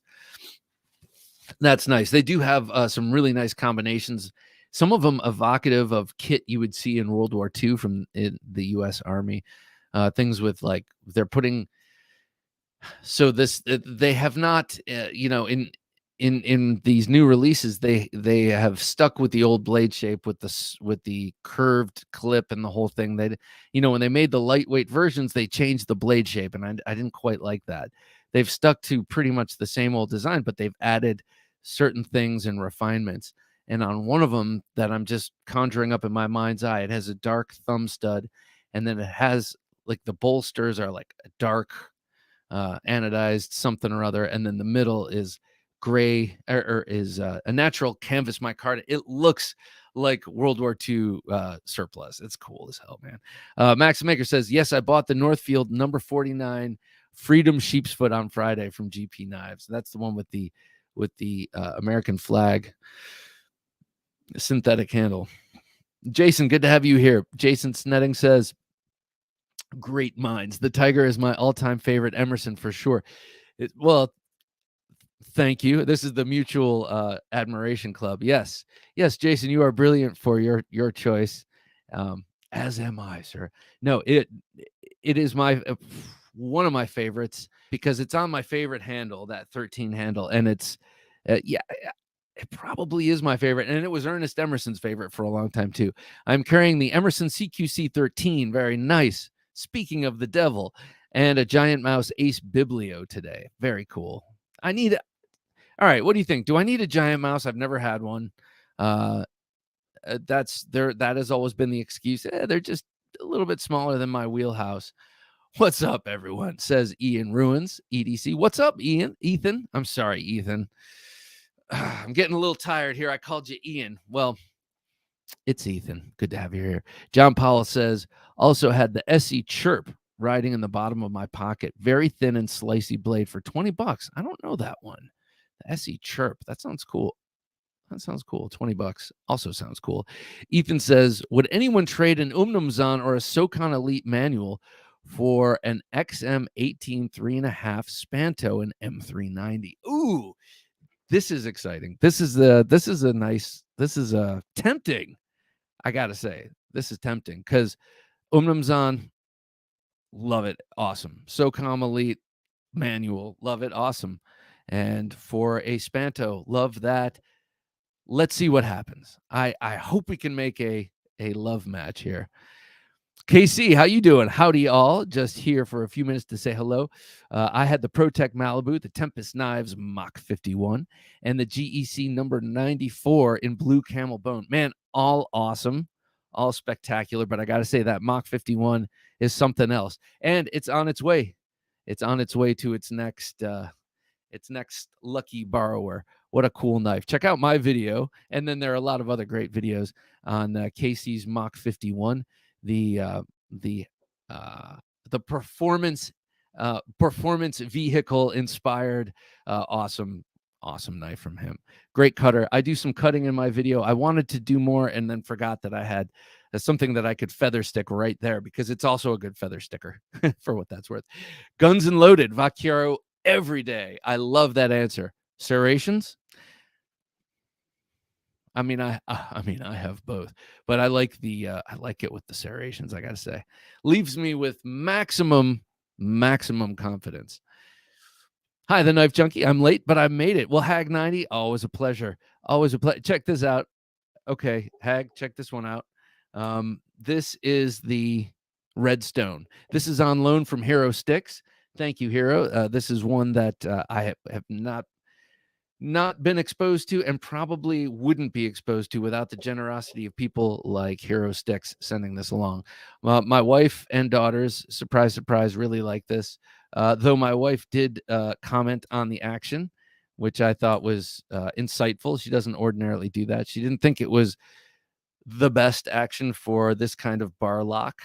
That's nice. They do have some really nice combinations. Some of them evocative of kit you would see in World War II from the U.S. Army. Things with like they're putting. So this they have not, in these new releases they have stuck with the old blade shape with the curved clip and the whole thing. They, when they made the lightweight versions, they changed the blade shape, and I didn't quite like that. They've stuck to pretty much the same old design, but they've added certain things and refinements. And on one of them that I'm just conjuring up in my mind's eye, it has a dark thumb stud, and then it has like the bolsters are like a dark anodized something or other, and then the middle is gray or is a natural canvas micarta. It looks like World War II surplus. It's cool as hell, man. Max Maker says, yes, I bought the Northfield number 49 Freedom Sheep's Foot on Friday from GP Knives. That's the one with the American flag synthetic handle. Jason, good to have you here. Jason Snetting says, great minds. The Tiger is my all-time favorite Emerson for sure. Well, thank you. This is the mutual admiration club. Yes, Jason, you are brilliant for your choice. As am I, sir. No, it is my one of my favorites because it's on my favorite handle, that 13 handle, and it's it probably is my favorite, and it was Ernest Emerson's favorite for a long time too. I'm carrying the Emerson CQC 13, very nice. Speaking of the devil, and a Giant Mouse Ace Biblio today. Very cool. I need it. All right, what do you think? Do I need a Giant Mouse? I've never had one. That has always been the excuse. They're just a little bit smaller than my wheelhouse. What's up, everyone? Says Ian Ruins, EDC. What's up, Ian? Ethan? I'm sorry, Ethan. I'm getting a little tired here. I called you Ian. Well, it's Ethan. Good to have you here. John Powell says, also had the SE Chirp riding in the bottom of my pocket. Very thin and slicey blade for $20. I don't know that one. The SE Chirp. That sounds cool. That sounds cool. $20 also sounds cool. Ethan says, would anyone trade an Umnumzon or a SOCON Elite manual for an XM18 3.5 Spanto and M390? Ooh, this is exciting. This is tempting. I gotta say, this is tempting because Umnumzon, love it, awesome. SOCOM Elite manual, love it, awesome. And for a Spanto, love that. Let's see what happens. I hope we can make a love match here. KC, how you doing? Howdy all. Just here for a few minutes to say hello. I had the ProTech Malibu, the Tempest Knives Mach 51, and the GEC number 94 in blue camel bone. Man, all awesome, all spectacular. But I got to say that Mach 51 is something else, and it's on its way. It's on its way to its next lucky borrower. What a cool knife. Check out my video. And then there are a lot of other great videos on Casey's Mach 51, the performance vehicle inspired awesome knife from him. Great cutter. I do some cutting in my video. I wanted to do more and then forgot that I had something that I could feather stick right there because it's also a good feather sticker for what that's worth. Guns and Loaded, Vaquero every day. I love that answer. Serrations? I mean, I have both, but I like it with the serrations. I gotta say, leaves me with maximum confidence. Hi, the Knife Junkie. I'm late, but I made it. Well, Hag 90, always a pleasure. Always a pleasure. Check this out. Okay, Hag, check this one out. This is the Redstone. This is on loan from Hero Sticks. Thank you, Hero. This is one that I have not been exposed to and probably wouldn't be exposed to without the generosity of people like Hero Sticks sending this along. My wife and daughters, surprise, surprise, really like this. Though my wife did comment on the action, which I thought was insightful. She doesn't ordinarily do that. She didn't think it was the best action for this kind of bar lock.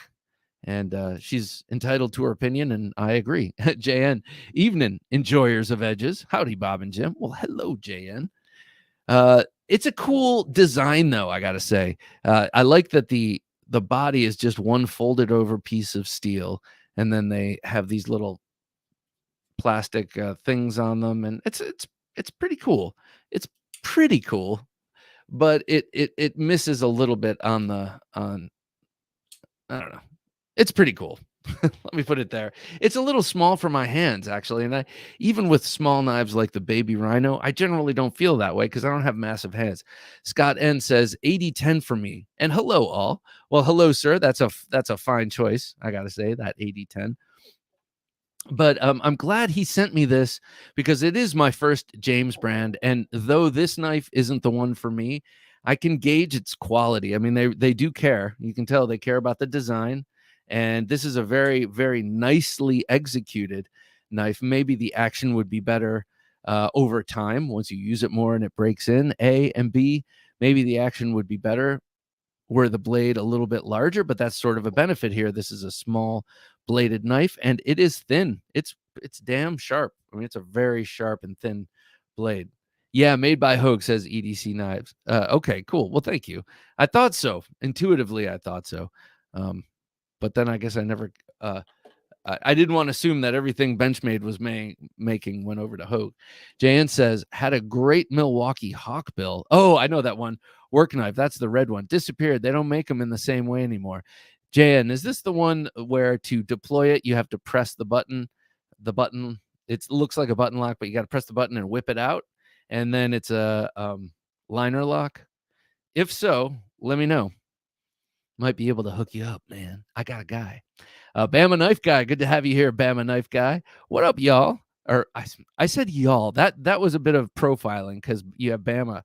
And she's entitled to her opinion, and I agree. JN, evening, enjoyers of edges. Howdy, Bob and Jim. Well, hello, JN. It's a cool design, though, I got to say. I like that the body is just one folded over piece of steel, and then they have these little plastic things on them, and it's pretty cool. It's pretty cool, but it misses a little bit on I don't know. It's pretty cool. Let me put it there. It's a little small for my hands, actually. And even with small knives like the Baby Rhino, I generally don't feel that way because I don't have massive hands. Scott N says 80-10 for me. And hello, all. Well, hello, sir. That's a fine choice. I got to say that 80-10. But I'm glad he sent me this because it is my first James brand. And though this knife isn't the one for me, I can gauge its quality. I mean, they do care. You can tell they care about the design. And this is a very, very nicely executed knife. Maybe the action would be better over time once you use it more and it breaks in. A, and B, maybe the action would be better were the blade a little bit larger, but that's sort of a benefit here. This is a small bladed knife and it is thin. It's damn sharp. I mean, it's a very sharp and thin blade. Yeah, made by Hogue, says EDC Knives. Okay, cool. Well, thank you. I thought so. Intuitively, I thought so. But then I guess I never, I didn't want to assume that everything Benchmade was making went over to Hogue. JN says, had a great Milwaukee Hawkbill. Oh, I know that one. Work knife. That's the red one. Disappeared. They don't make them in the same way anymore. JN, is this the one where to deploy it, you have to press the button? The button, it looks like a button lock, but you got to press the button and whip it out. And then it's a liner lock. If so, let me know. Might be able to hook you up, man. I got a guy. Bama Knife Guy. Good to have you here, Bama Knife Guy. What up, y'all? Or I said y'all. That was a bit of profiling because you have Bama.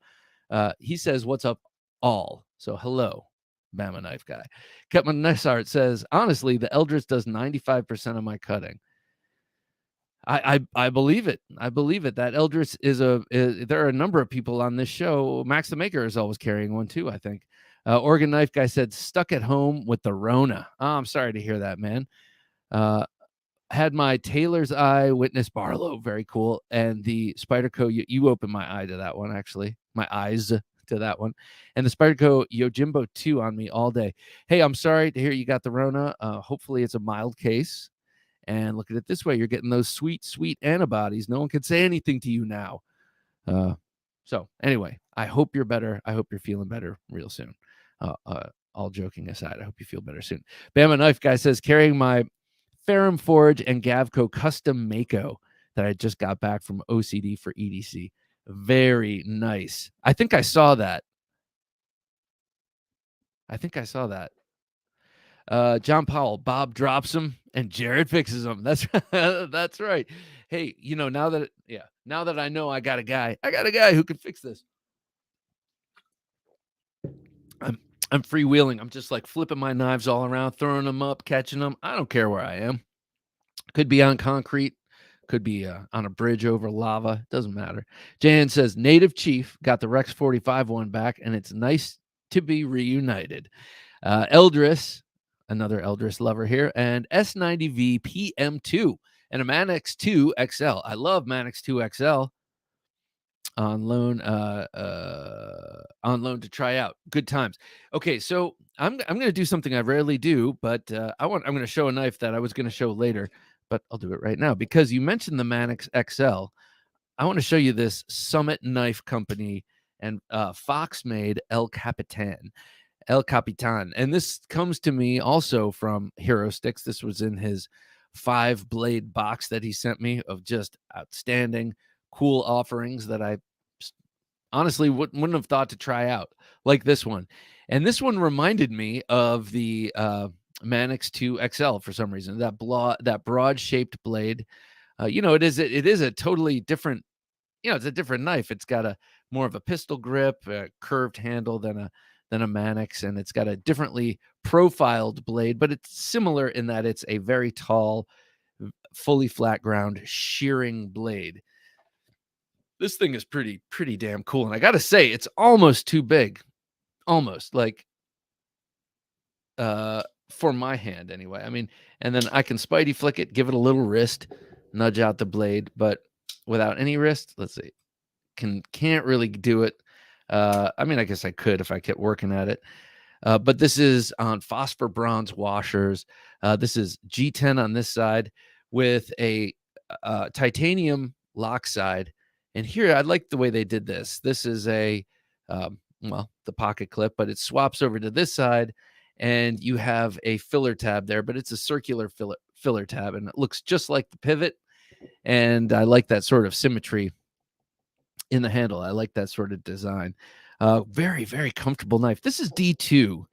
He says, what's up, all? So hello, Bama Knife Guy. Kepman Nessart says, honestly, the Eldritch does 95% of my cutting. I believe it. I believe it. That Eldritch there are a number of people on this show. Max the Maker is always carrying one too, I think. Oregon Knife Guy said, stuck at home with the Rona. Oh, I'm sorry to hear that, man. Had my Taylor's Eye witness Barlow. Very cool. And the Spyderco, you opened my eye to that one, actually. My eyes. to that one. And the Spyderco Yojimbo 2 on me all day. Hey, I'm sorry to hear you got the Rona. Hopefully it's a mild case. And look at it this way. You're getting those sweet, sweet antibodies. No one can say anything to you now. So anyway, I hope you're better. I hope you're feeling better real soon. All joking aside, I hope you feel better soon. Bama Knife Guy says, carrying my Ferrum Forge and Gavco Custom Mako that I just got back from OCD for EDC. Very nice. I think I saw that. John Powell, Bob drops him and Jared fixes him. That's that's right. Hey, now that I know I got a guy who can fix this. I'm freewheeling. I'm just like flipping my knives all around, throwing them up, catching them. I don't care where I am. Could be on concrete, could be on a bridge over lava. Doesn't matter. Jan says, Native Chief got the Rex 45 one back, and it's nice to be reunited. Eldris, another Eldris lover here, and S90V PM2 and a Manix 2 XL. I love Manix 2 XL. On loan to try out. Good times. Okay, so I'm going to do something I rarely do, but I'm going to show a knife that I was going to show later, but I'll do it right now because you mentioned the Manix XL. I want to show you this Summit Knife Company and Fox made El Capitan, and this comes to me also from Hero Sticks. This was in his 5-blade box that he sent me of just outstanding, cool offerings that I honestly wouldn't have thought to try out, like this one. And this one reminded me of the Manix 2 XL for some reason. That broad shaped blade. It is a totally different. It's a different knife. It's got a more of a pistol grip, a curved handle than a Manix, and it's got a differently profiled blade, but it's similar in that it's a very tall, fully flat ground shearing blade. This thing is pretty damn cool, and I gotta say, it's almost too big, almost like for my hand anyway. I mean, and then I can Spidey flick it, give it a little wrist, nudge out the blade, but without any wrist, let's see, can't really do it. I mean, I guess I could if I kept working at it. But this is on phosphor bronze washers. This is G10 on this side with a titanium lock side. And here, I like the way they did this. This is the pocket clip, but it swaps over to this side, and you have a filler tab there, but it's a circular filler tab, and it looks just like the pivot. And I like that sort of symmetry in the handle. I like that sort of design. Very, very comfortable knife. This is D2.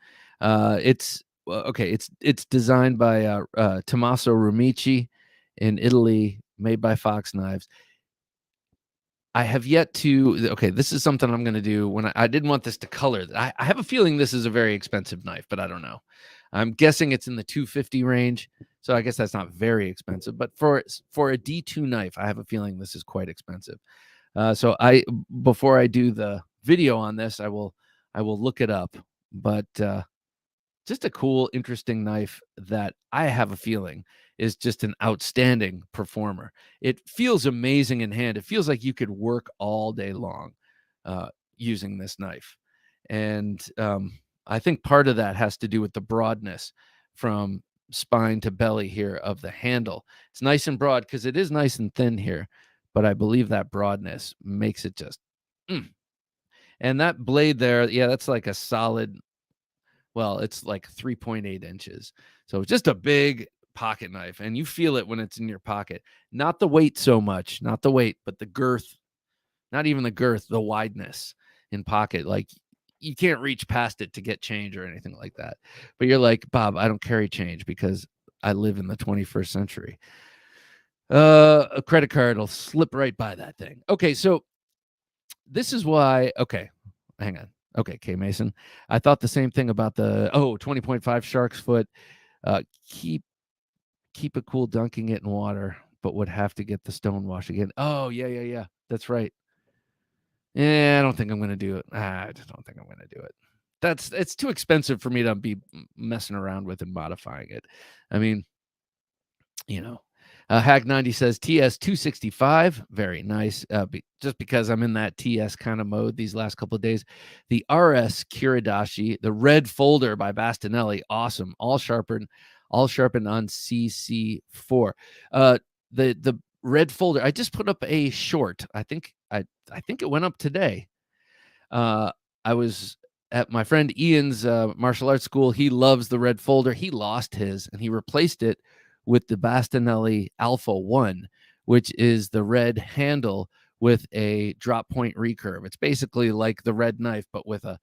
It's designed by Tommaso Rumici in Italy, made by Fox Knives. I have yet to. Okay, this is something I'm going to do when I didn't want this to color. I have a feeling this is a very expensive knife, but I don't know. I'm guessing it's in the $250 range, so I guess that's not very expensive. But for a D2 knife, I have a feeling this is quite expensive. So before I do the video on this, I will look it up. But just a cool, interesting knife that I have a feeling is just an outstanding performer. It feels amazing in hand. It feels like you could work all day long using this knife. And I think part of that has to do with the broadness from spine to belly here of the handle. It's nice and broad because it is nice and thin here, but I believe that broadness makes it just And that blade there, yeah, that's like a solid, well, it's like 3.8 inches. So just a big pocket knife, and you feel it when it's in your pocket. Not the weight so much, not the weight, but the girth, not even the girth, the wideness in pocket. Like you can't reach past it to get change or anything like that. But you're like, Bob, I don't carry change because I live in the 21st century. A credit card will slip right by that thing. Okay, so this is why, okay, hang on. Okay, K Mason. I thought the same thing about the 20.5 shark's foot. Keep it cool dunking it in water, but would have to get the stone wash again. Oh, yeah. That's right. Yeah, I don't think I'm going to do it. I just don't think I'm going to do it. It's too expensive for me to be messing around with and modifying it. I mean, Hag90 says TS 265, very nice. Just because I'm in that TS kind of mode these last couple of days. The RS Kiradashi, the red folder by Bastinelli, awesome. All sharpened on CC4. The red folder. I just put up a short. I think it went up today. I was at my friend Ian's martial arts school. He loves the red folder. He lost his and he replaced it with the Bastinelli Alpha 1, which is the red handle with a drop point recurve. It's basically like the red knife, but with a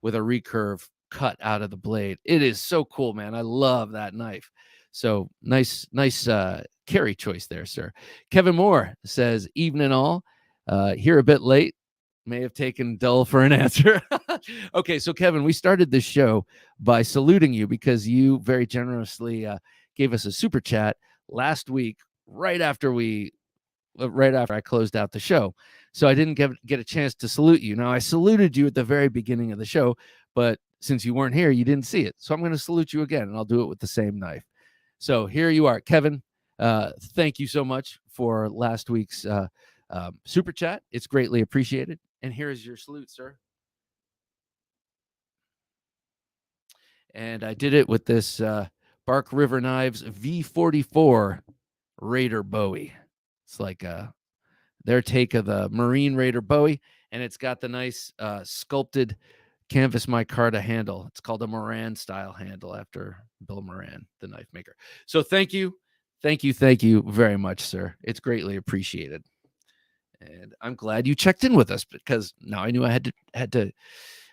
recurve cut out of the blade. It is so cool, man. I love that knife. So nice carry choice there, sir. Kevin Moore says, evening all. Here a bit late. May have taken dull for an answer. Okay, so Kevin, we started this show by saluting you because you very generously gave us a super chat last week, right after I closed out the show. So I didn't get a chance to salute you. Now I saluted you at the very beginning of the show, but since you weren't here, you didn't see it. So I'm going to salute you again, and I'll do it with the same knife. So here you are, Kevin. Thank you so much for last week's super chat. It's greatly appreciated. And here is your salute, sir. And I did it with this Bark River Knives V44 Raider Bowie. It's like their take of the Marine Raider Bowie, and it's got the nice sculpted canvas micarta handle. It's called a Moran style handle after Bill Moran, the knife maker. So thank you very much, sir. It's greatly appreciated. And I'm glad you checked in with us because now I knew I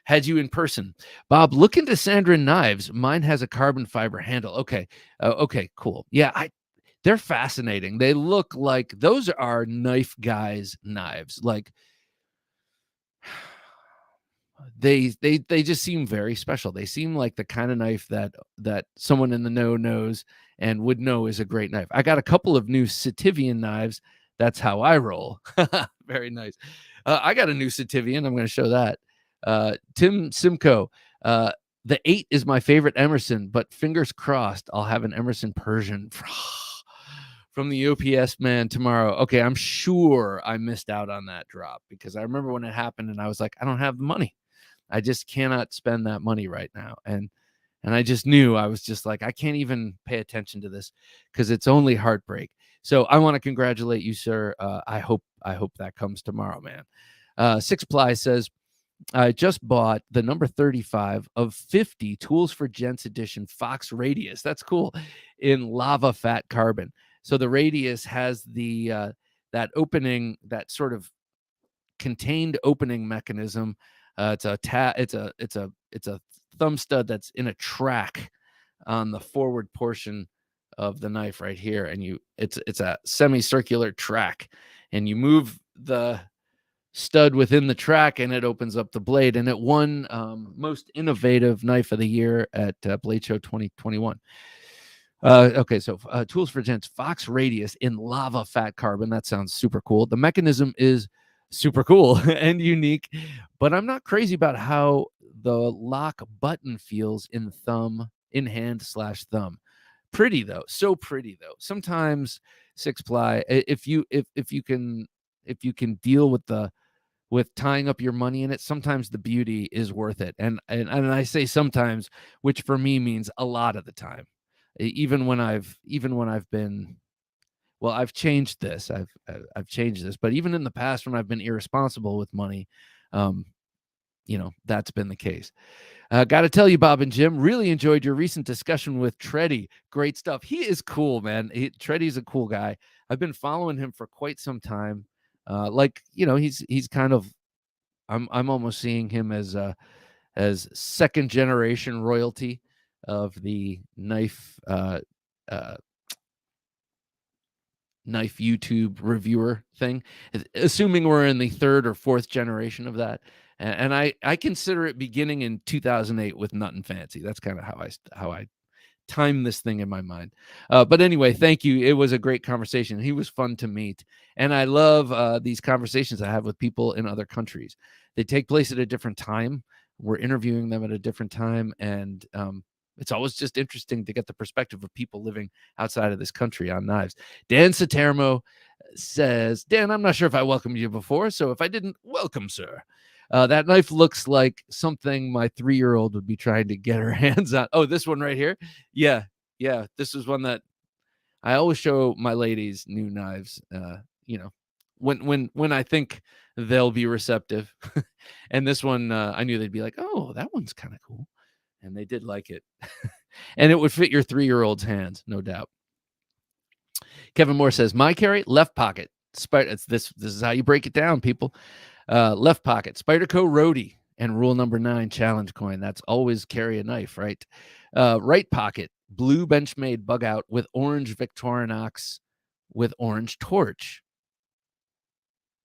had you in person. Bob, look into Sandrin knives. Mine has a carbon fiber handle. Okay. Okay, cool. Yeah, they're fascinating. They look like those are knife guys' knives. Like they just seem very special. They seem like the kind of knife that someone in the know knows and would know is a great knife. I got a couple of new Sativian knives. That's how I roll. Very nice. I got a new Sativian. I'm going to show that. Tim Simcoe. The 8 is my favorite Emerson, but fingers crossed I'll have an Emerson Persian from the OPS man tomorrow. Okay, I'm sure I missed out on that drop because I remember when it happened and I was like, I don't have the money. I just cannot spend that money right now. And I just knew, I was just like, I can't even pay attention to this because it's only heartbreak. So I want to congratulate you, sir. I hope that comes tomorrow, man. Six Ply says, I just bought the number 35 of 50 Tools for Gents edition Fox Radius. That's cool. In lava fat carbon. So the Radius has the that opening, that sort of contained opening mechanism. It's a thumb stud that's in a track on the forward portion of the knife right here, and it's a semicircular track, and you move the stud within the track and it opens up the blade, and it won most innovative knife of the year at Blade Show 2021. Okay, so Tools for Gents Fox Radius in lava fat carbon. That sounds super cool. The mechanism is super cool and unique, but I'm not crazy about how the lock button feels in hand/thumb. Pretty though, so pretty though. Sometimes Six Ply, if you can deal with tying up your money in it, sometimes the beauty is worth it. And I say sometimes, which for me means a lot of the time. Even when I've been, well, I've changed this. I've changed this, but even in the past when I've been irresponsible with money, that's been the case. Got to tell you, Bob and Jim, really enjoyed your recent discussion with Treddy. Great stuff. He is cool, man. Treddy's a cool guy. I've been following him for quite some time. He's kind of, I'm almost seeing him as second generation royalty of the knife knife YouTube reviewer thing, assuming we're in the third or fourth generation of that. And I consider it beginning in 2008 with Nothing Fancy. That's kind of how I time this thing in my mind. But anyway, thank you. It was a great conversation. He was fun to meet. And I love these conversations I have with people in other countries. They take place at a different time. We're interviewing them at a different time. And It's always just interesting to get the perspective of people living outside of this country on knives. Dan Satermo says, Dan, I'm not sure if I welcomed you before, so if I didn't, welcome, sir. That knife looks like something my 3-year-old would be trying to get her hands on. Oh, this one right here? Yeah. This is one that I always show my ladies new knives, when I think they'll be receptive. And this one, I knew they'd be like, oh, that one's kind of cool. And they did like it. And it would fit your 3-year-old's hands, no doubt. Kevin Moore says, my carry, left pocket. This is how you break it down, people. Left pocket, Spyderco Roadie, and rule number 9, challenge coin. That's always carry a knife, right? Right pocket, blue Benchmade bug out with orange Victorinox with orange torch.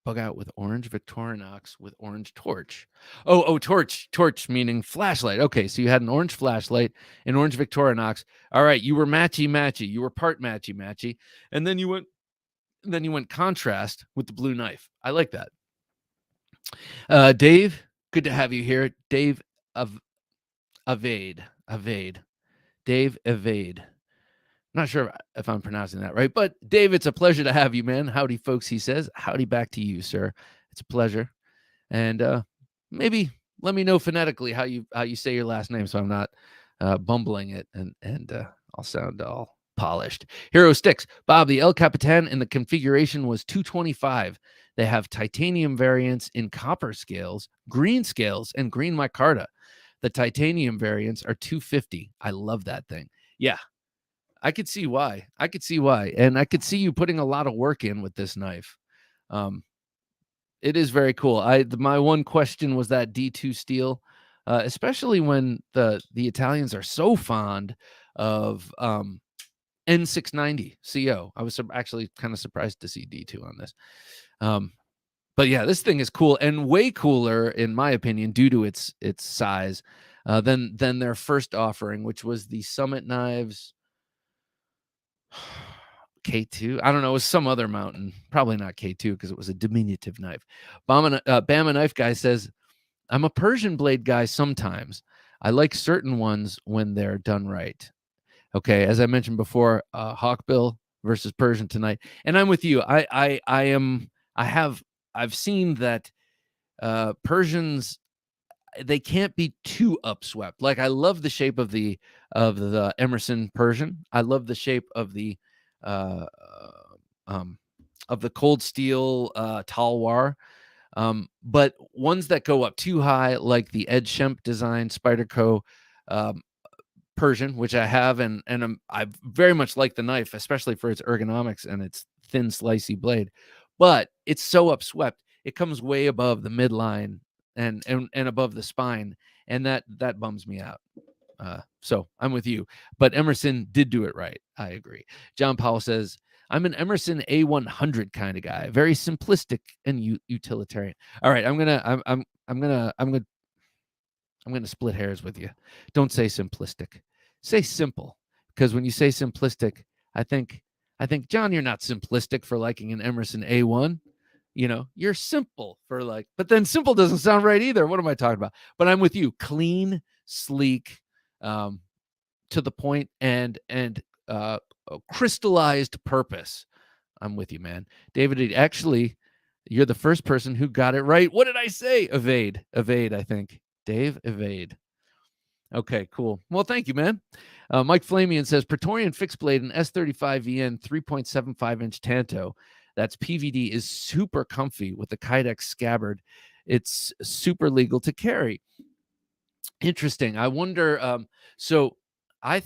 Bug out with orange Victorinox with orange torch. Oh, torch meaning flashlight. Okay, so you had an orange flashlight, an orange Victorinox. All right, you were matchy. You were part matchy, and then you went contrast with the blue knife. I like that. Dave, good to have you here. Dave Evade. Dave Evade. Not sure if I'm pronouncing that right, but Dave, it's a pleasure to have you, man. Howdy, folks, he says. Howdy back to you, sir. It's a pleasure. And maybe let me know phonetically how you say your last name so I'm not bumbling it and I'll sound all polished. Hero Sticks. Bob, the El Capitan in the configuration was 225. They have titanium variants in copper scales, green scales, and green micarta. The titanium variants are 250. I love that thing. Yeah. I could see why. And I could see you putting a lot of work in with this knife. It is very cool. My one question was that D2 steel, especially when the Italians are so fond of N690 CO. I was actually kind of surprised to see D2 on this. But yeah, this thing is cool and way cooler, in my opinion, due to its size, than their first offering, which was the Summit Knives K2. I don't know. It was some other mountain. Probably not K2 because it was a diminutive knife. Bama Knife Guy says, I'm a Persian blade guy sometimes. I like certain ones when they're done right. Okay, as I mentioned before, Hawkbill versus Persian tonight. And I'm with you. I've seen that Persians, they can't be too upswept. Like, I love the shape of the Emerson Persian. I love the shape of the cold steel Talwar. But ones that go up too high, like the Ed Shemp design Spyderco Persian, which I have, and I very much like the knife, especially for its ergonomics and its thin, slicey blade. But it's so upswept, it comes way above the midline and above the spine, and that bums me out. So I'm with you. But Emerson did do it right. I agree. John Powell says, I'm an Emerson A100 kind of guy, very simplistic and utilitarian. All right, I'm gonna split hairs with you. Don't say simplistic. Say simple, because when you say simplistic, I think John, you're not simplistic for liking an Emerson A1. You're simple for but then simple doesn't sound right either. What am I talking about? But I'm with you. Clean, sleek, to the point, and crystallized purpose. I'm with you, man. David, actually, you're the first person who got it right. What did I say? Evade, I think. Dave, evade. Okay, cool. Well, thank you, man. Mike Flamian says, Praetorian fixed blade and S35VN 3.75-inch Tanto. That's PVD is super comfy with the Kydex scabbard. It's super legal to carry. Interesting. I wonder. So I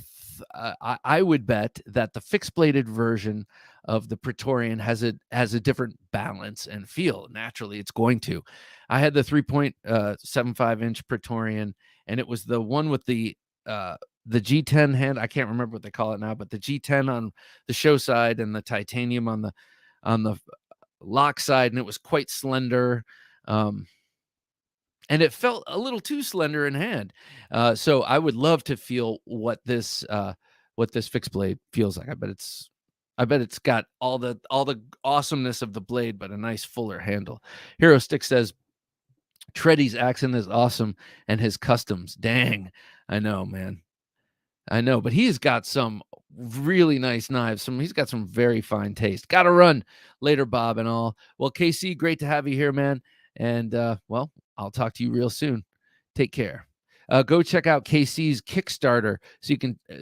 would bet that the fixed bladed version of the Praetorian has a different balance and feel. Naturally, it's going to. I had the 3.75-inch Praetorian, and it was the one with the G10 hand. I can't remember what they call it now, but the G10 on the show side and the titanium on the lock side, and it was quite slender. And it felt a little too slender in hand. So I would love to feel what this fixed blade feels like. I bet it's got all the awesomeness of the blade, but a nice fuller handle. Hero Stick says, Treddy's accent is awesome, and his customs. Dang, I know, man. I know, but he's got some really nice knives. He's got some very fine taste. Got to run later, Bob, and all. Well, KC, great to have you here, man. And well, I'll talk to you real soon. Take care. Go check out KC's Kickstarter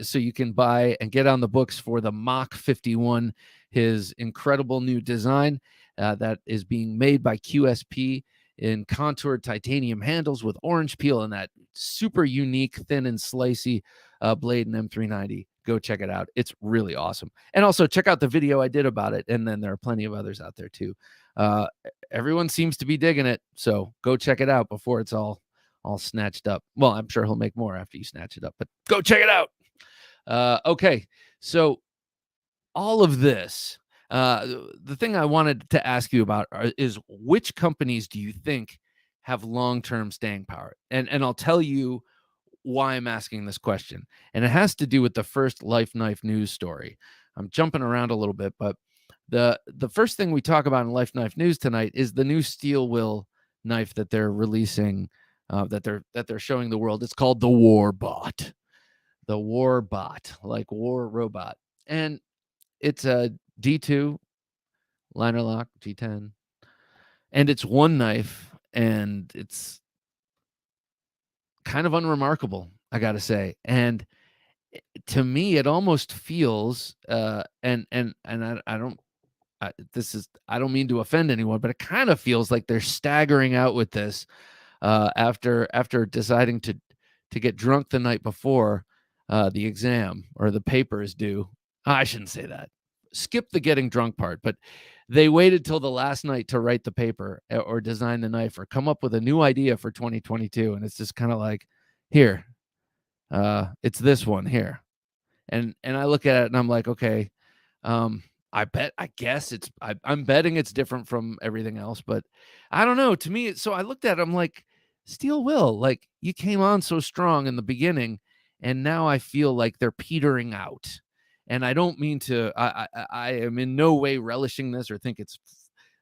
so you can buy and get on the books for the Mach 51, his incredible new design that is being made by QSP in contoured titanium handles with orange peel and that super unique thin and slicey blade and M390. Go check it out. It's really awesome. And also check out the video I did about it. And then there are plenty of others out there too. Everyone seems to be digging it. So go check it out before it's all snatched up. Well, I'm sure he'll make more after you snatch it up, but go check it out. Okay. So all of this, the thing I wanted to ask you about is which companies do you think have long-term staying power? And I'll tell you why I'm asking this question. And it has to do with the first Life Knife news story. I'm jumping around a little bit, but the first thing we talk about in Life Knife news tonight is the new steel will knife that they're releasing, that they're showing the world. It's called the Warbot. The Warbot, like war robot. And it's a D2 liner lock G10. And it's one knife, and it's kind of unremarkable, I gotta say. And to me, it almost feels, and I don't, I don't mean to offend anyone, but it kind of feels like they're staggering out with this after deciding to get drunk the night before the exam or the paper is due. I shouldn't say that. Skip the getting drunk part, but they waited till the last night to write the paper or design the knife or come up with a new idea for 2022. And it's just kind of like, here, it's this one here. And I look at it and I'm like, okay, I guess I'm betting it's different from everything else, but I don't know. To me, so I looked at it, I'm like, Steel Will, like you came on so strong in the beginning, and now I feel like they're petering out. And I don't mean to, I am in no way relishing this or think it's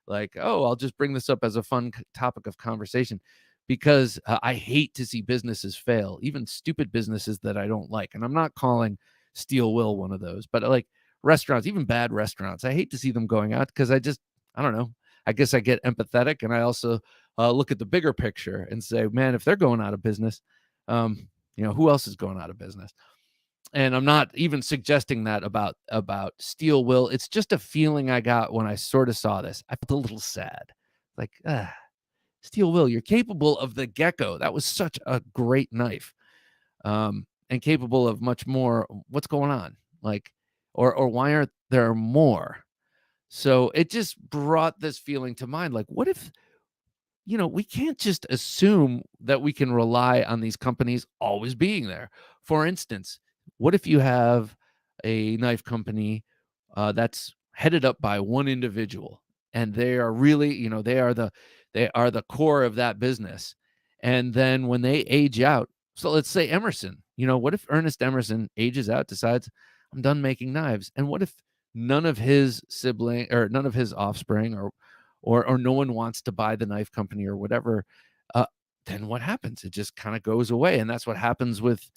like, oh, I'll just bring this up as a fun topic of conversation because I hate to see businesses fail, even stupid businesses that I don't like. And I'm not calling Steel Will one of those, but like restaurants, even bad restaurants, I hate to see them going out because I don't know. I guess I get empathetic, and I also look at the bigger picture and say, man, if they're going out of business, who else is going out of business? And I'm not even suggesting that about Steel Will. It's just a feeling I got when I sort of saw this. I felt a little sad, like, Steel Will, you're capable of the Gecko. That was such a great knife, and capable of much more. What's going on? Like, or why aren't there more? So it just brought this feeling to mind. Like, what if, we can't just assume that we can rely on these companies always being there. For instance, what if you have a knife company that's headed up by one individual, and they are really, they are the core of that business. And then when they age out, so let's say Emerson, what if Ernest Emerson ages out, decides I'm done making knives, and what if none of his sibling or none of his offspring or no one wants to buy the knife company or whatever, then what happens? It just kind of goes away. And that's what happens with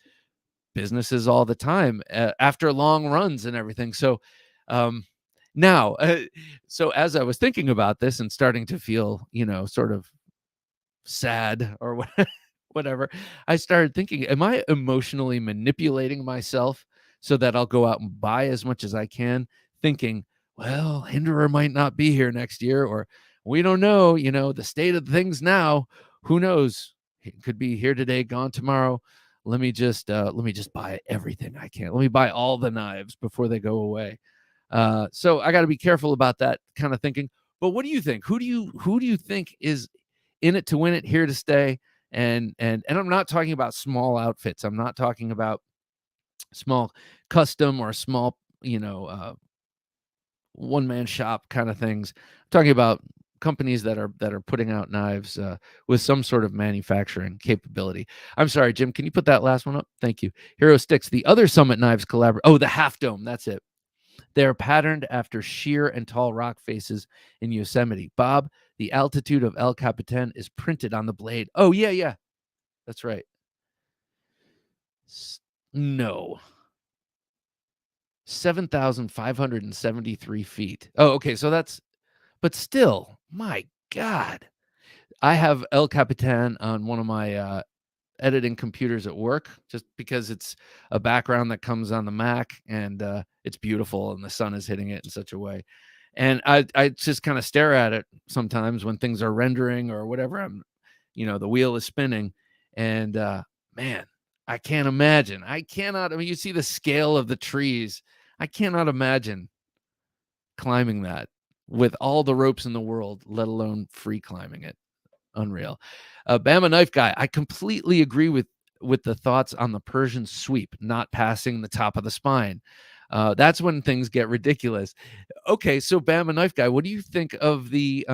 businesses all the time after long runs and everything. So now, so as I was thinking about this and starting to feel, sort of sad or whatever, I started thinking, am I emotionally manipulating myself so that I'll go out and buy as much as I can, thinking, well, Hinderer might not be here next year, or we don't know, the state of things now. Who knows? It could be here today, gone tomorrow. Let me just buy everything I can. Let me buy all the knives before they go away. So I got to be careful about that kind of thinking. But what do you think? Who do you think is in it to win it, here to stay? And I'm not talking about small outfits. I'm not talking about small custom or small, one-man shop kind of things. I'm talking about companies that are putting out knives with some sort of manufacturing capability. I'm sorry, Jim, can you put that last one up? Thank you. Hero Sticks, the other Summit Knives collaborate. Oh, the Half Dome, that's it. They're patterned after sheer and tall rock faces in Yosemite. Bob, the altitude of El Capitan is printed on the blade. Oh, yeah, that's right. No. 7,573 feet. Oh, okay. So that's, but still, my God. I have El Capitan on one of my editing computers at work just because it's a background that comes on the Mac, and it's beautiful and the sun is hitting it in such a way. And I just kind of stare at it sometimes when things are rendering or whatever. The wheel is spinning, and man, I can't imagine. I cannot. I mean, you see the scale of the trees. I cannot imagine climbing that with all the ropes in the world, let alone free climbing it. Unreal. Bama Knife Guy, I completely agree with the thoughts on the Persian sweep not passing the top of the spine. That's when things get ridiculous. Okay, so Bama Knife Guy, what do you think of the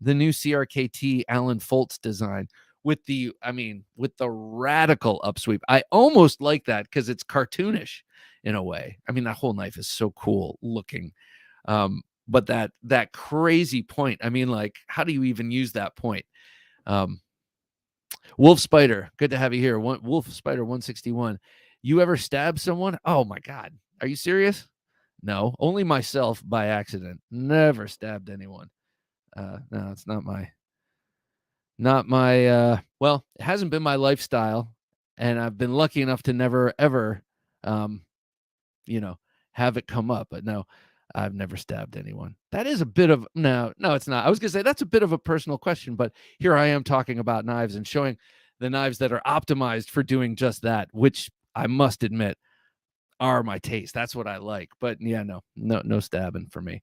new CRKT Alan Foltz design with the radical upsweep? I almost like that because it's cartoonish in a way. I mean, that whole knife is so cool looking. But that crazy point, I mean, like, how do you even use that point? Wolf Spider, good to have you here. Wolf Spider 161. You ever stab someone? Oh my God. Are you serious? No, only myself by accident. Never stabbed anyone. No, it's not my well, it hasn't been my lifestyle, and I've been lucky enough to never ever um you know, have it come up. But no, I've never stabbed anyone. That is a bit of no, it's not. I was gonna say that's a bit of a personal question, but here I am talking about knives and showing the knives that are optimized for doing just that, which I must admit are my taste. That's what I like. But yeah, no stabbing for me.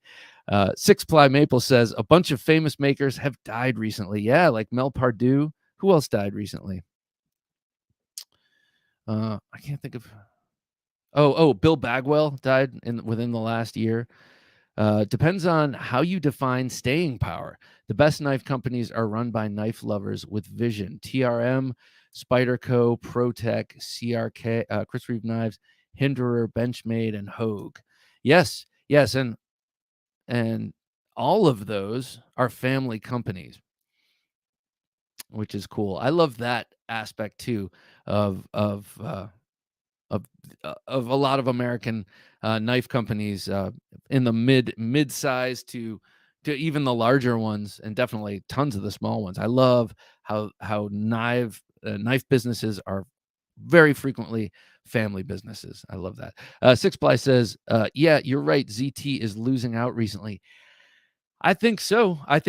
Six Ply Maple says a bunch of famous makers have died recently. Yeah, like Mel Pardue. Who else died recently? I can't think of. Bill Bagwell died within the last year. Depends on how you define staying power. The best knife companies are run by knife lovers with vision. TRM, Spyderco, ProTech, CRK, Chris Reeve Knives, Hinderer, Benchmade, and Hogue. Yes, and all of those are family companies, which is cool. I love that aspect too of of a lot of American knife companies in the mid-size to even the larger ones, and definitely tons of the small ones. I love how knife businesses are very frequently family businesses. I love that. Six Ply says, yeah, you're right. ZT is losing out recently. I think so. I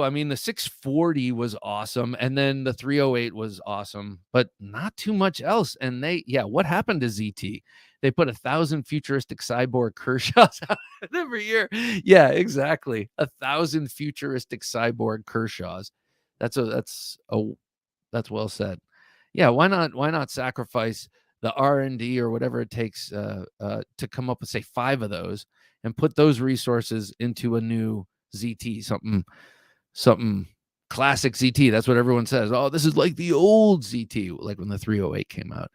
mean, the 640 was awesome, and then the 308 was awesome, but not too much else. And what happened to ZT? They put 1,000 futuristic cyborg Kershaws out every year. Yeah, exactly. 1,000 futuristic cyborg Kershaws. That's well said. Yeah, why not sacrifice the R&D or whatever it takes to come up with, say, 5 of those and put those resources into a new ZT, something classic ZT. That's what everyone says. Oh, this is like the old ZT, like when the 308 came out.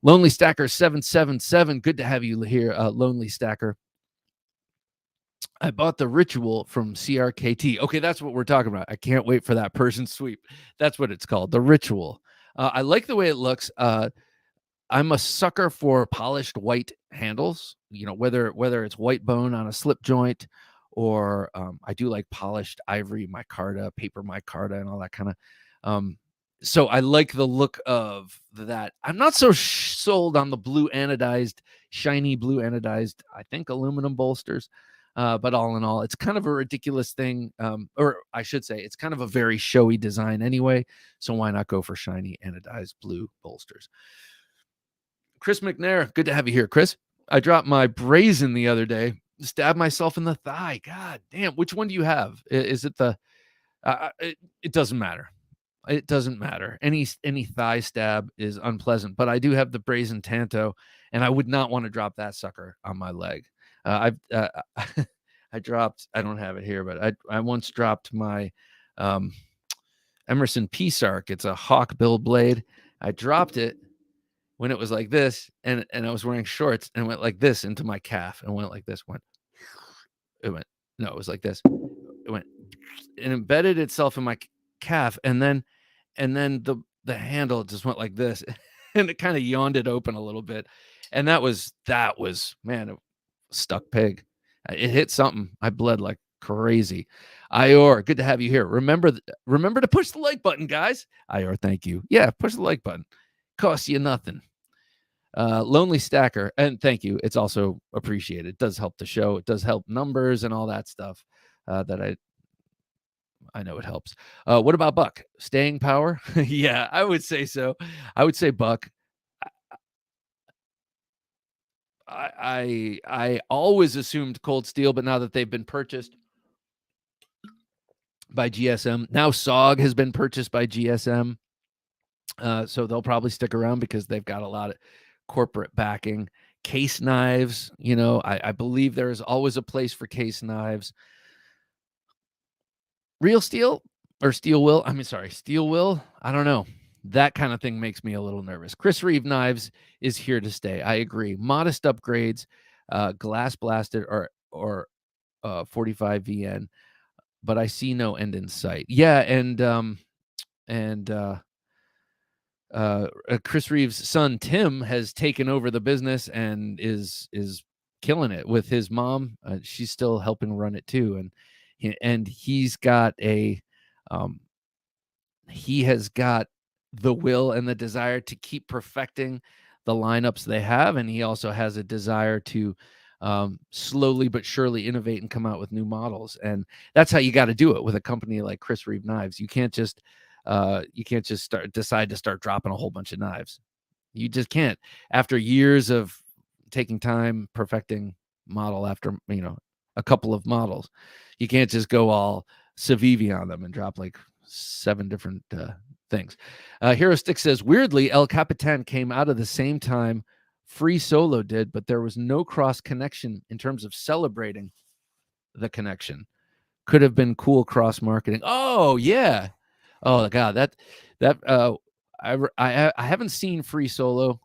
Lonely Stacker 777. Good to have you here, Lonely Stacker. I bought the Ritual from CRKT. Okay, that's what we're talking about. I can't wait for that Persian sweep. That's what it's called, the Ritual. I like the way it looks. I'm a sucker for polished white handles, whether it's white bone on a slip joint, or I do like polished ivory micarta, paper micarta, and all that kind of. So I like the look of that. I'm not so sold on the shiny blue anodized, I think, aluminum bolsters. But all in all, it's kind of a ridiculous thing. Or I should say, it's kind of a very showy design anyway. So why not go for shiny anodized blue bolsters? Chris McNair, good to have you here, Chris. I dropped my brazen the other day, stabbed myself in the thigh. God damn, which one do you have? Is it the? It doesn't matter. It doesn't matter. Any thigh stab is unpleasant, but I do have the brazen Tanto, and I would not want to drop that sucker on my leg. I dropped. I don't have it here, but I once dropped my Emerson P-Sark. It's a hawk bill blade. I dropped it when it was like this, and I was wearing shorts, and went like this into my calf, and went like this. It was like this. It went and embedded itself in my calf, and then the handle just went like this, and it kind of yawned it open a little bit, and that was man. Stuck pig. It hit something. I bled like crazy. Ior, good to have you here. Remember to push the like button, guys. Ior, thank you. Yeah, push the like button. Costs you nothing. Lonely Stacker, and thank you. It's also appreciated. It does help the show. It does help numbers and all that stuff. That I know it helps. What about Buck? Staying power? Yeah, I would say so. I would say Buck. I always assumed Cold Steel, but now that they've been purchased by GSM, now SOG has been purchased by GSM, so they'll probably stick around because they've got a lot of corporate backing. Case knives, I believe there is always a place for case knives. Real steel or steel will? Steel will. I don't know. That kind of thing makes me a little nervous. Chris Reeve Knives is here to stay. I agree. Modest upgrades, glass blasted or 45 VN, but I see no end in sight. Yeah, and Chris Reeves' son Tim has taken over the business and is killing it with his mom. She's still helping run it too, and he's got he has got the will and the desire to keep perfecting the lineups they have, and he also has a desire to slowly but surely innovate and come out with new models. And that's how you got to do it with a company like Chris Reeve Knives. You can't just decide to start dropping a whole bunch of knives. You just can't. After years of taking time perfecting model after a couple of models, you can't just go all Civivi on them and drop like 7 different things. Hero Stick says, weirdly, El Capitan came out of the same time Free Solo did, but there was no cross connection in terms of celebrating the connection. Could have been cool cross marketing. Oh yeah. Oh God, I haven't seen Free Solo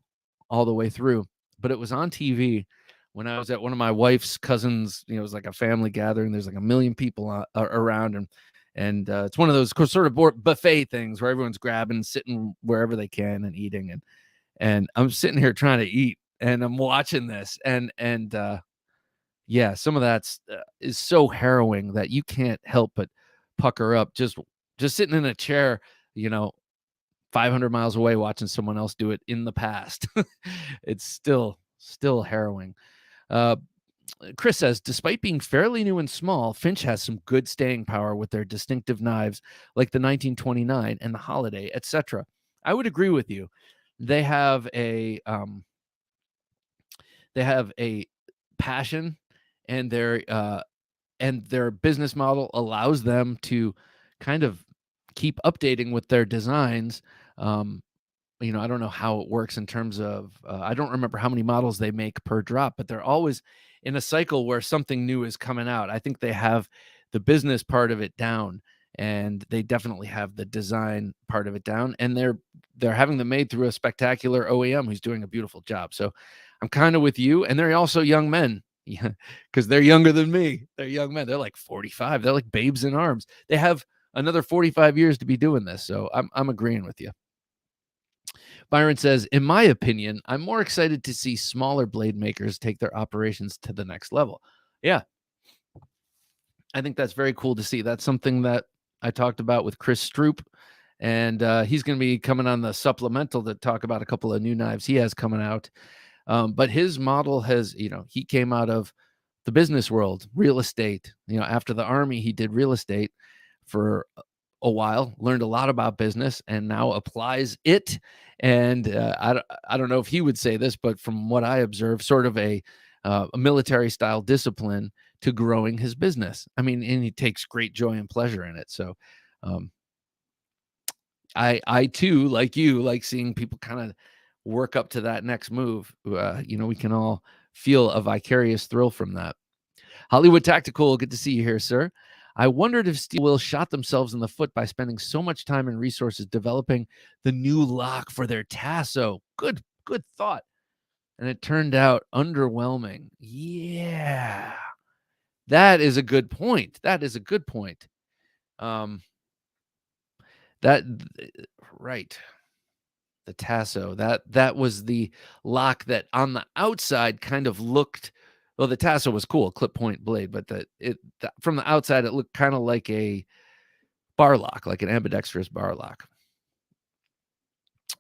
all the way through, but it was on TV when I was at one of my wife's cousins. It was like a family gathering. There's like 1 million people around, and it's one of those sort of buffet things where everyone's grabbing, sitting wherever they can and eating. And I'm sitting here trying to eat, and I'm watching this, and yeah, some of that is so harrowing that you can't help but pucker up just sitting in a chair, 500 miles away watching someone else do it in the past. It's still harrowing. Chris says, despite being fairly new and small, Finch has some good staying power with their distinctive knives like the 1929 and the Holiday, etc. I would agree with you. They have a passion, and their business model allows them to kind of keep updating with their designs. I don't know how it works in terms of I don't remember how many models they make per drop, but they're always in a cycle where something new is coming out. I think they have the business part of it down, and they definitely have the design part of it down, and they're having them made through a spectacular OEM who's doing a beautiful job. So I'm kind of with you, and they're also young men. Yeah, because they're younger than me. They're young men. They're like 45. They're like babes in arms. They have another 45 years to be doing this. So I'm agreeing with you. Byron says, in my opinion, I'm more excited to see smaller blade makers take their operations to the next level. Yeah. I think that's very cool to see. That's something that I talked about with Chris Stroop, and he's going to be coming on the supplemental to talk about a couple of new knives he has coming out. But his model has, he came out of the business world, real estate. After the Army, he did real estate for a while, learned a lot about business, and now applies it. And I don't know if he would say this, but from what I observe, sort of a military style discipline to growing his business. I mean, and he takes great joy and pleasure in it. So I too, like you, like seeing people kind of work up to that next move. We can all feel a vicarious thrill from that. Hollywood Tactical, good to see you here, sir. I wondered if Steel Will shot themselves in the foot by spending so much time and resources developing the new lock for their Tasso. Good thought. And it turned out underwhelming. Yeah. That is a good point. Right. The Tasso. That was the lock that on the outside kind of looked Well, the tassel was cool, clip point blade, but from the outside, it looked kind of like a bar lock, like an ambidextrous bar lock.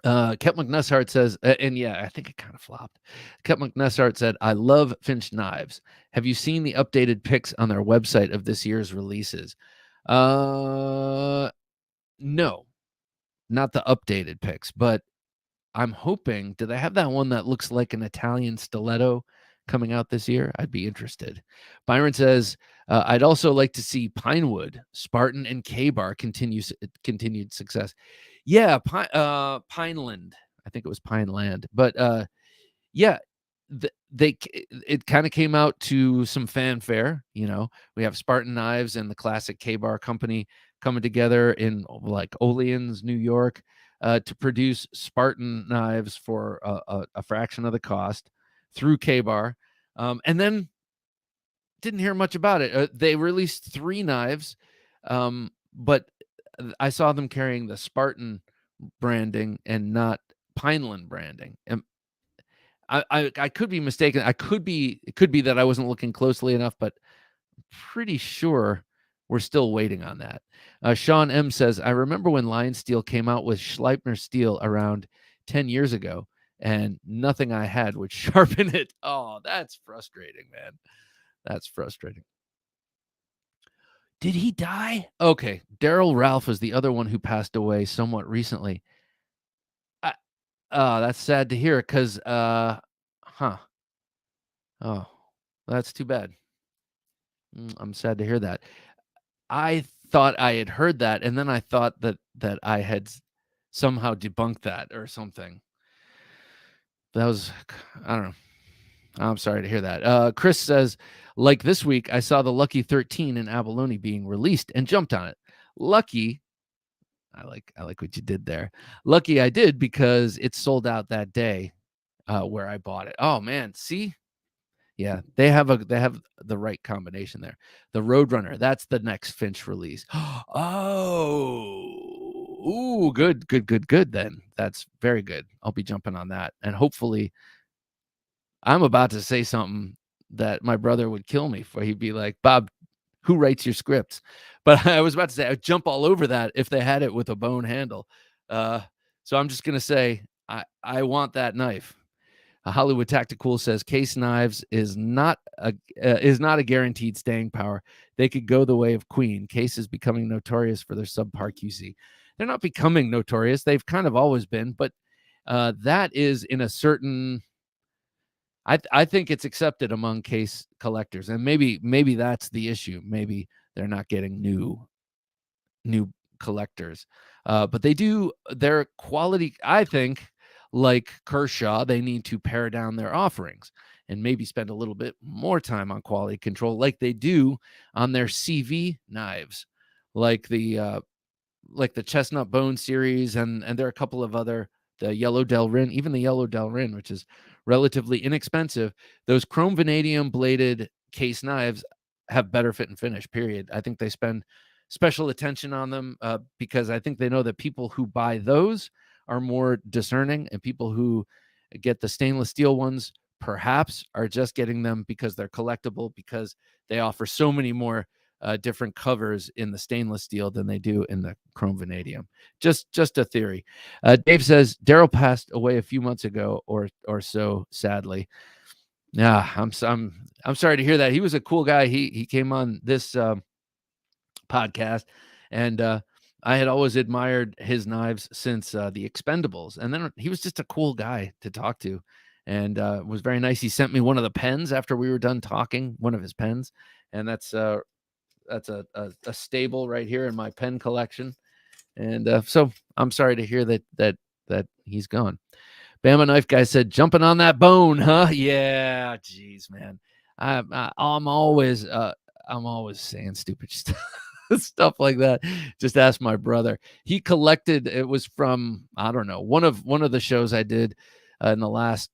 Kep McNussart says, and yeah, I think it kind of flopped. Kep McNussart said, I love Finch knives. Have you seen the updated pics on their website of this year's releases? No, not the updated pics, but I'm hoping, do they have that one that looks like an Italian stiletto coming out this year? I'd be interested. Byron says, I'd also like to see Pinewood, Spartan, and K-Bar continued success. Yeah, Pineland. I think it was Pineland. But yeah, it kind of came out to some fanfare. You know, we have Spartan Knives and the classic K-Bar company coming together in like Oleans, New York, to produce Spartan knives for a fraction of the cost through K-Bar. And then didn't hear much about it. They released 3 knives, but I saw them carrying the Spartan branding and not Pineland branding. And I could be mistaken. It could be that I wasn't looking closely enough, but pretty sure we're still waiting on that. Sean M says, I remember when Lion Steel came out with Schleipner steel around 10 years ago, and nothing I had would sharpen it. Oh, that's frustrating, man. That's frustrating. Did he die? Okay. Daryl Ralph was the other one who passed away somewhat recently. That's sad to hear because, Oh, that's too bad. I'm sad to hear that. I thought I had heard that, and then I thought that I had somehow debunked that or something. That was, I don't know. I'm sorry to hear that. Chris says, like this week, I saw the Lucky 13 in abalone being released and jumped on it. Lucky, I like what you did there. Lucky I did because it sold out that day where I bought it. Oh man, see? Yeah, they have the right combination there. The Roadrunner, that's the next Finch release. Oh, good then. That's very good. I'll be jumping on that. And hopefully I'm about to say something that my brother would kill me for. He'd be like, Bob, who writes your scripts? But I was about to say I'd jump all over that if they had it with a bone handle. So I'm just gonna say I want that knife. Hollywood Tactical says case knives is not a guaranteed staying power. They could go the way of Queen. Case is becoming notorious for their subpar QC. They're not becoming notorious. They've kind of always been, but that is in a certain. I think it's accepted among case collectors, and maybe that's the issue. Maybe they're not getting new collectors, but they do their quality. I think, like Kershaw, they need to pare down their offerings and maybe spend a little bit more time on quality control, like they do on their CV knives, like the Chestnut Bone series, and there are a couple of other, the Yellow Del Rin, even the Yellow Del Rin, which is relatively inexpensive. Those chrome vanadium bladed case knives have better fit and finish, period. I think they spend special attention on them because I think they know that people who buy those are more discerning, and people who get the stainless steel ones perhaps are just getting them because they're collectible, because they offer so many more different covers in the stainless steel than they do in the chrome vanadium. Just a theory. Dave says Daryl passed away a few months ago or so, sadly. Yeah, I'm sorry to hear that. He was a cool guy. He came on this podcast, and I had always admired his knives since the Expendables, and then he was just a cool guy to talk to, and was very nice. He sent me one of the pens after we were done talking, one of his pens, and that's a stable right here in my pen collection. And so I'm sorry to hear that he's gone. Bama Knife Guy said, jumping on that bone, huh? Yeah, geez, man. I'm always saying stupid stuff like that. Just ask my brother. He collected, it was from, I don't know, one of the shows I did in the last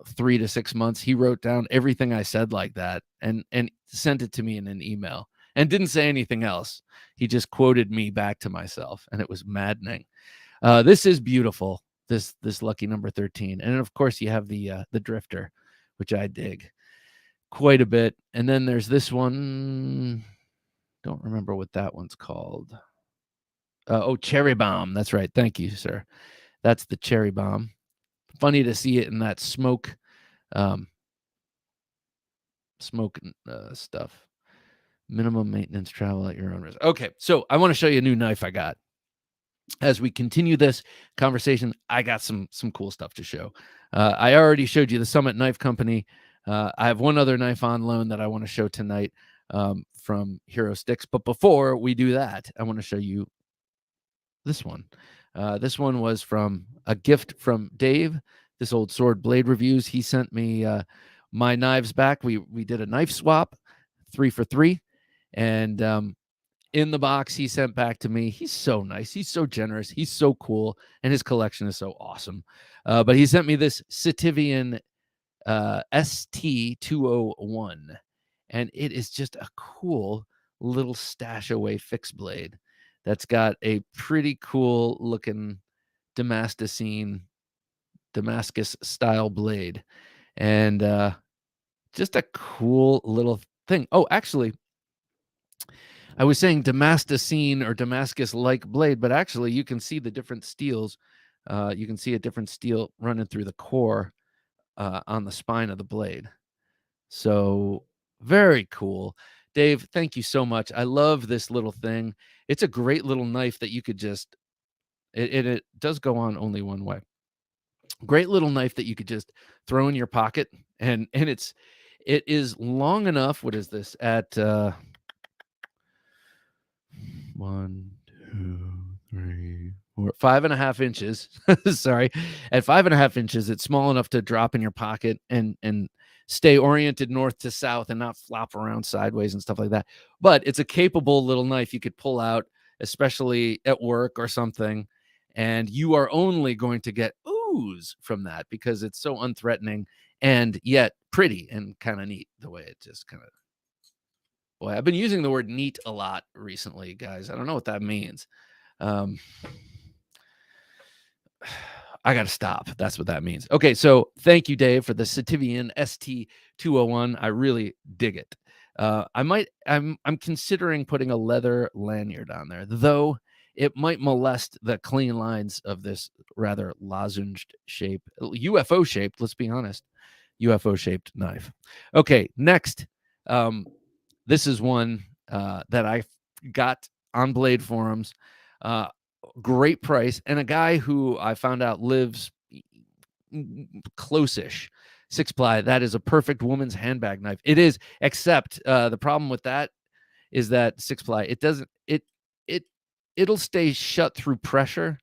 3 to 6 months. He wrote down everything I said like that and sent it to me in an email and didn't say anything else. He just quoted me back to myself, and it was maddening. This is beautiful. This lucky number 13, and of course you have the Drifter, which I dig. quite a bit. And then there's this one. Don't remember what that one's called. Cherry Bomb. That's right. Thank you, sir. That's the Cherry Bomb. Funny to see it in that smoke stuff. Minimum maintenance travel at your own risk. Okay, so I want to show you a new knife I got. As we continue this conversation, I got some cool stuff to show. I already showed you the Summit Knife Company. I have one other knife on loan that I want to show tonight from Hero Sticks. But before we do that, I want to show you this one. This one was from a gift from Dave, this old sword blade reviews. He sent me my knives back. We did a knife swap, 3 for 3. And in the box he sent back to me, he's so nice. He's so generous. He's so cool. And his collection is so awesome. But he sent me this Sitivian ST201. And it is just a cool little stash away fixed blade that's got a pretty cool looking Damascus style blade. And just a cool little thing. Oh, actually, I was saying Damascene or Damascus-like blade, but actually you can see the different steels. You can see a different steel running through the core on the spine of the blade. So very cool. Dave, thank you so much. I love this little thing. It's a great little knife that you could just, it does go on only one way. Great little knife that you could just throw in your pocket. And it is long enough. What is this at 1, 2, 3, 4, 5.5 inches. Sorry. At 5.5 inches, it's small enough to drop in your pocket and stay oriented north to south and not flop around sideways and stuff like that. But it's a capable little knife you could pull out, especially at work or something. And you are only going to get ooze from that because it's so unthreatening and yet pretty and kind of neat the way it just kind of. Boy, I've been using the word neat a lot recently, guys. I don't know what that means. I got to stop. That's what that means. Okay, so thank you, Dave, for the Sitivian ST201. I really dig it. I'm considering putting a leather lanyard on there, though it might molest the clean lines of this rather lozenged shape, UFO shaped, let's be honest, UFO shaped knife. Okay, next. This is one that I got on Blade Forums. Great price. And a guy who I found out lives close-ish. 6-ply. That is a perfect woman's handbag knife. It is, except the problem with that is that 6-ply, it'll stay shut through pressure.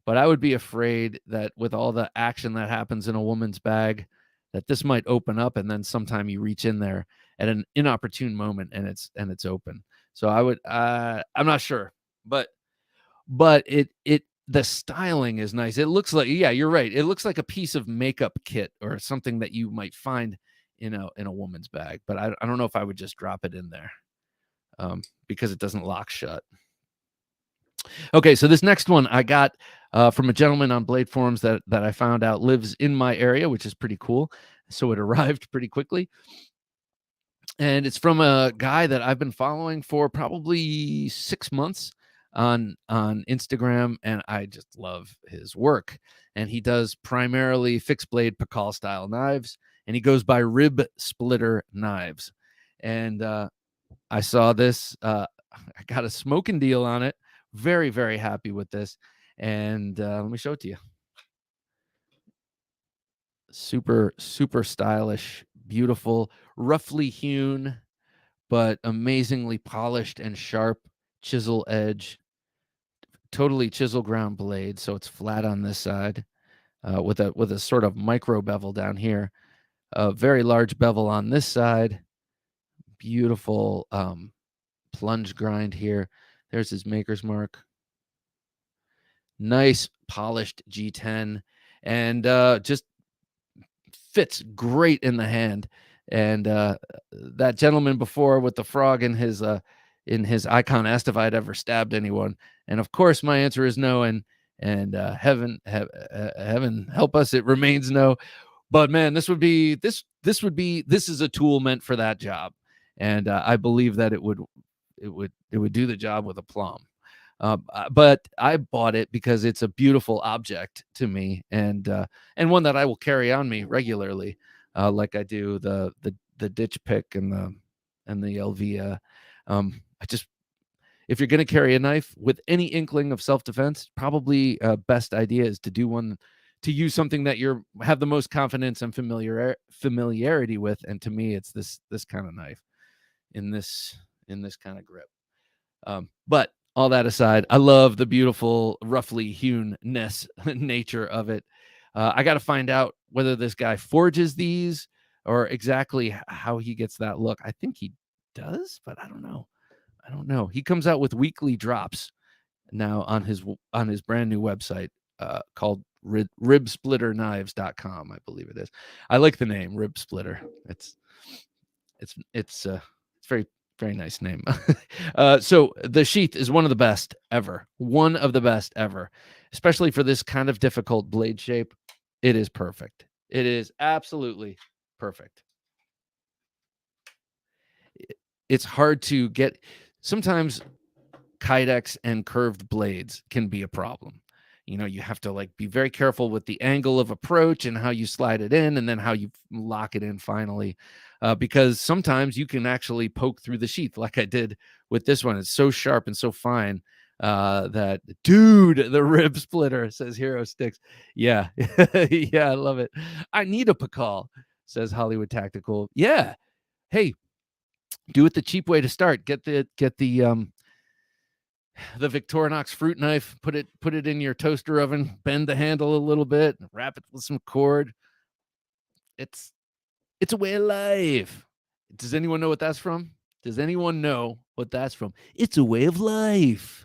But I would be afraid that with all the action that happens in a woman's bag, that this might open up and then sometime you reach in there at an inopportune moment and it's open. So I would I'm not sure, but the styling is nice. It looks like, yeah, you're right. It looks like a piece of makeup kit or something that you might find in a woman's bag, but I don't know if I would just drop it in there because it doesn't lock shut. Okay, so this next one I got from a gentleman on Blade Forums that I found out lives in my area, which is pretty cool. So it arrived pretty quickly. And it's from a guy that I've been following for probably 6 months on Instagram, and I just love his work. And he does primarily fixed blade Pakal style knives, and he goes by Rib Splitter Knives. And I saw this. I got a smoking deal on it. Very, very happy with this. And let me show it to you. Super, super stylish, beautiful, roughly hewn, but amazingly polished and sharp chisel edge. Totally chisel ground blade, so it's flat on this side with a sort of micro bevel down here. A very large bevel on this side. Beautiful plunge grind here. There's his maker's mark. Nice polished G10 and just fits great in the hand. And that gentleman before with the frog in his icon asked if I'd ever stabbed anyone, and of course my answer is no. And heaven help us, it remains no. But man, this is a tool meant for that job, and I believe that it would do the job with aplomb. But I bought it because it's a beautiful object to me, and one that I will carry on me regularly, like I do the ditch pick and the Elvia. I just If you're going to carry a knife with any inkling of self-defense, probably best idea is to use something that you have the most confidence and familiarity with. And to me, it's this kind of knife in this kind of grip. But all that aside, I love the beautiful, roughly hewn-ness nature of it. I got to find out whether this guy forges these or exactly how he gets that look. I think he does, but I don't know. He comes out with weekly drops now on his brand new website called ribsplitterknives.com, I believe it is. I like the name Rib Splitter. It's very, very nice name. So the sheath is one of the best ever. One of the best ever, especially for this kind of difficult blade shape. It is perfect. It is absolutely perfect. It's hard to get. Sometimes kydex and curved blades can be a problem. You have to be very careful with the angle of approach and how you slide it in and then how you lock it in finally, because sometimes you can actually poke through the sheath like I did with this one. It's so sharp and so fine that dude, the rib splitter, says Hero Sticks. Yeah. Yeah, I love it. I need a Pakal, says Hollywood Tactical. Yeah. Hey, do it the cheap way to start. Get the Victorinox fruit knife, put it in your toaster oven, bend the handle a little bit, wrap it with some cord. It's a way of life. Does anyone know what that's from? Does anyone know what that's from? It's a way of life.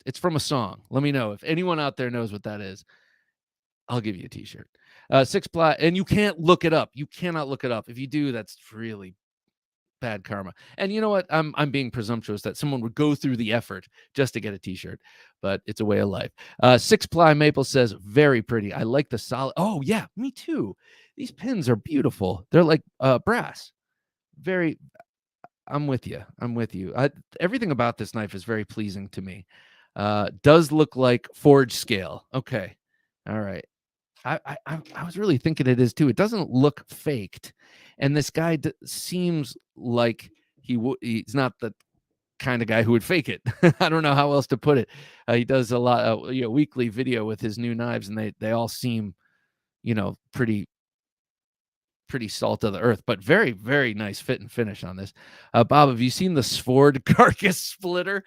It's from a song. Let me know if anyone out there knows what that is. I'll give you a t-shirt. 6-ply, and you can't look it up. You cannot look it up. If you do, that's really bad karma. And you know what? I'm being presumptuous that someone would go through the effort just to get a t-shirt, but it's a way of life. 6-ply Maple says, very pretty. I like the solid. Oh yeah, me too. These pins are beautiful. They're like brass. Very. I'm with you. Everything about this knife is very pleasing to me. Does look like forge scale. Okay. All right. I was really thinking it is too. It doesn't look faked, and this guy seems like he's not the kind of guy who would fake it. I don't know how else to put it. He does a lot of weekly video with his new knives, and they all seem pretty salt of the earth, but very, very nice fit and finish on this. Bob, have you seen the Sword carcass splitter?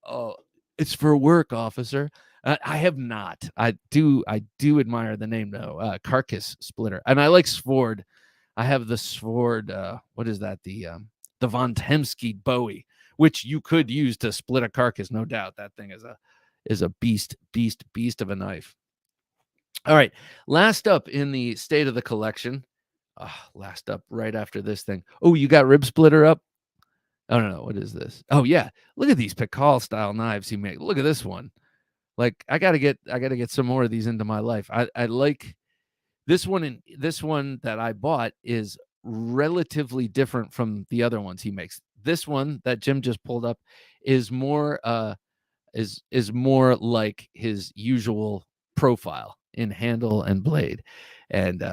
Oh, it's for work, officer. I have not. I do admire the name though. Carcass splitter, and I like Sword. I have the Sword. What is that? The Von Temsky Bowie, which you could use to split a carcass, no doubt. That thing is a beast of a knife. All right, last up in the state of the collection. Last up right after this thing. Oh, you got Rib Splitter up? I don't know. What is this? Oh yeah, look at these Pakal style knives he made. Look at this one. Like I gotta get some more of these into my life. I like this one, and this one that I bought is relatively different from the other ones he makes. This one that Jim just pulled up is more is more like his usual profile in handle and blade, and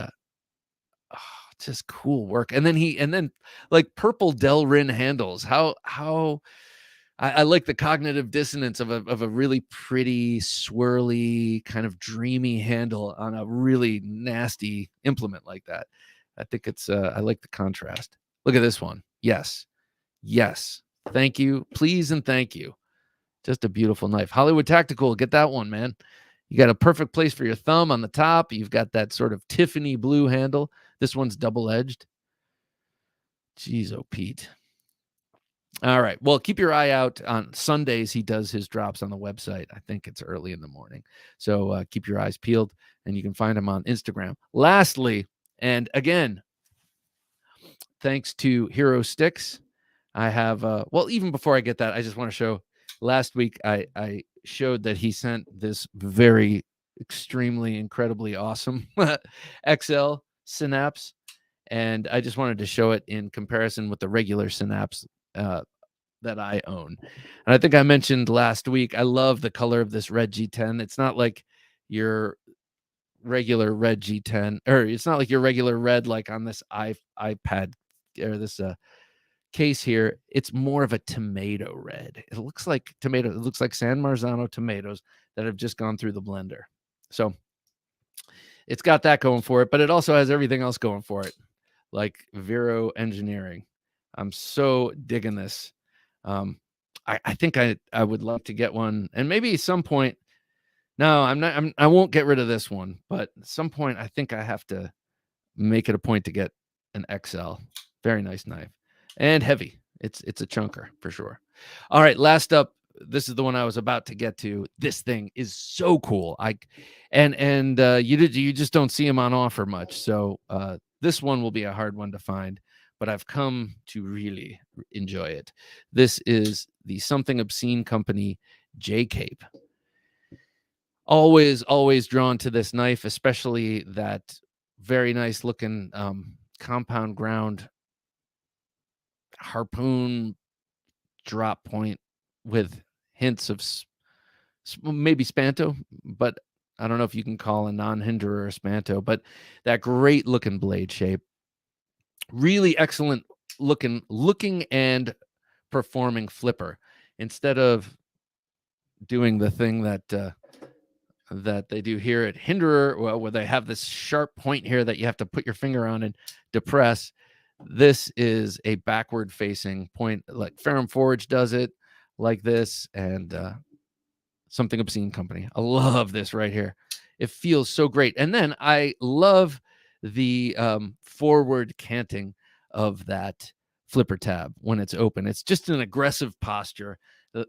just cool work. And then like purple Delrin handles. How I like the cognitive dissonance of a really pretty, swirly, kind of dreamy handle on a really nasty implement like that. I think it's I like the contrast. Look at this one. Yes. Thank you. Please and thank you. Just a beautiful knife. Hollywood Tactical, get that one, man. You got a perfect place for your thumb on the top. You've got that sort of Tiffany blue handle. This one's double-edged. Jeez, oh, Pete. All right. Well, keep your eye out on Sundays. He does his drops on the website. I think it's early in the morning. So keep your eyes peeled, and you can find him on Instagram. Lastly, and again, thanks to Hero Sticks, I have, well, even before I get that, I just want to show, last week I showed that he sent this very extremely, incredibly awesome XL Synapse, and I just wanted to show it in comparison with the regular Synapse that I own. And I think I mentioned last week, I love the color of this red G10. It's not like your regular red G10, or it's not like your regular red like on this iPad or this case here. It's more of a tomato red. It looks like tomato. It looks like San Marzano tomatoes that have just gone through the blender. So it's got that going for it, but it also has everything else going for it, like Vero Engineering. I'm so digging this. I think I would love to get one, and maybe at some point. No, I'm not. I won't get rid of this one, but at some point, I think I have to make it a point to get an XL. Very nice knife and heavy. It's a chunker for sure. All right, last up. This is the one I was about to get to. This thing is so cool. You just don't see them on offer much. So this one will be a hard one to find, but I've come to really enjoy it. This is the Something Obscene Company J-Cape. Always drawn to this knife, especially that very nice looking compound ground harpoon drop point with hints of maybe Spanto, but I don't know if you can call a non-hinderer a Spanto, but that great looking blade shape. Really excellent looking and performing flipper. Instead of doing the thing that they do here at Hinderer, where they have this sharp point here that you have to put your finger on and depress. This is a backward facing point, like Ferrum Forge does it like this, and Something Obscene Company. I love this right here. It feels so great. And then I love the forward canting of that flipper tab when it's open. It's just an aggressive posture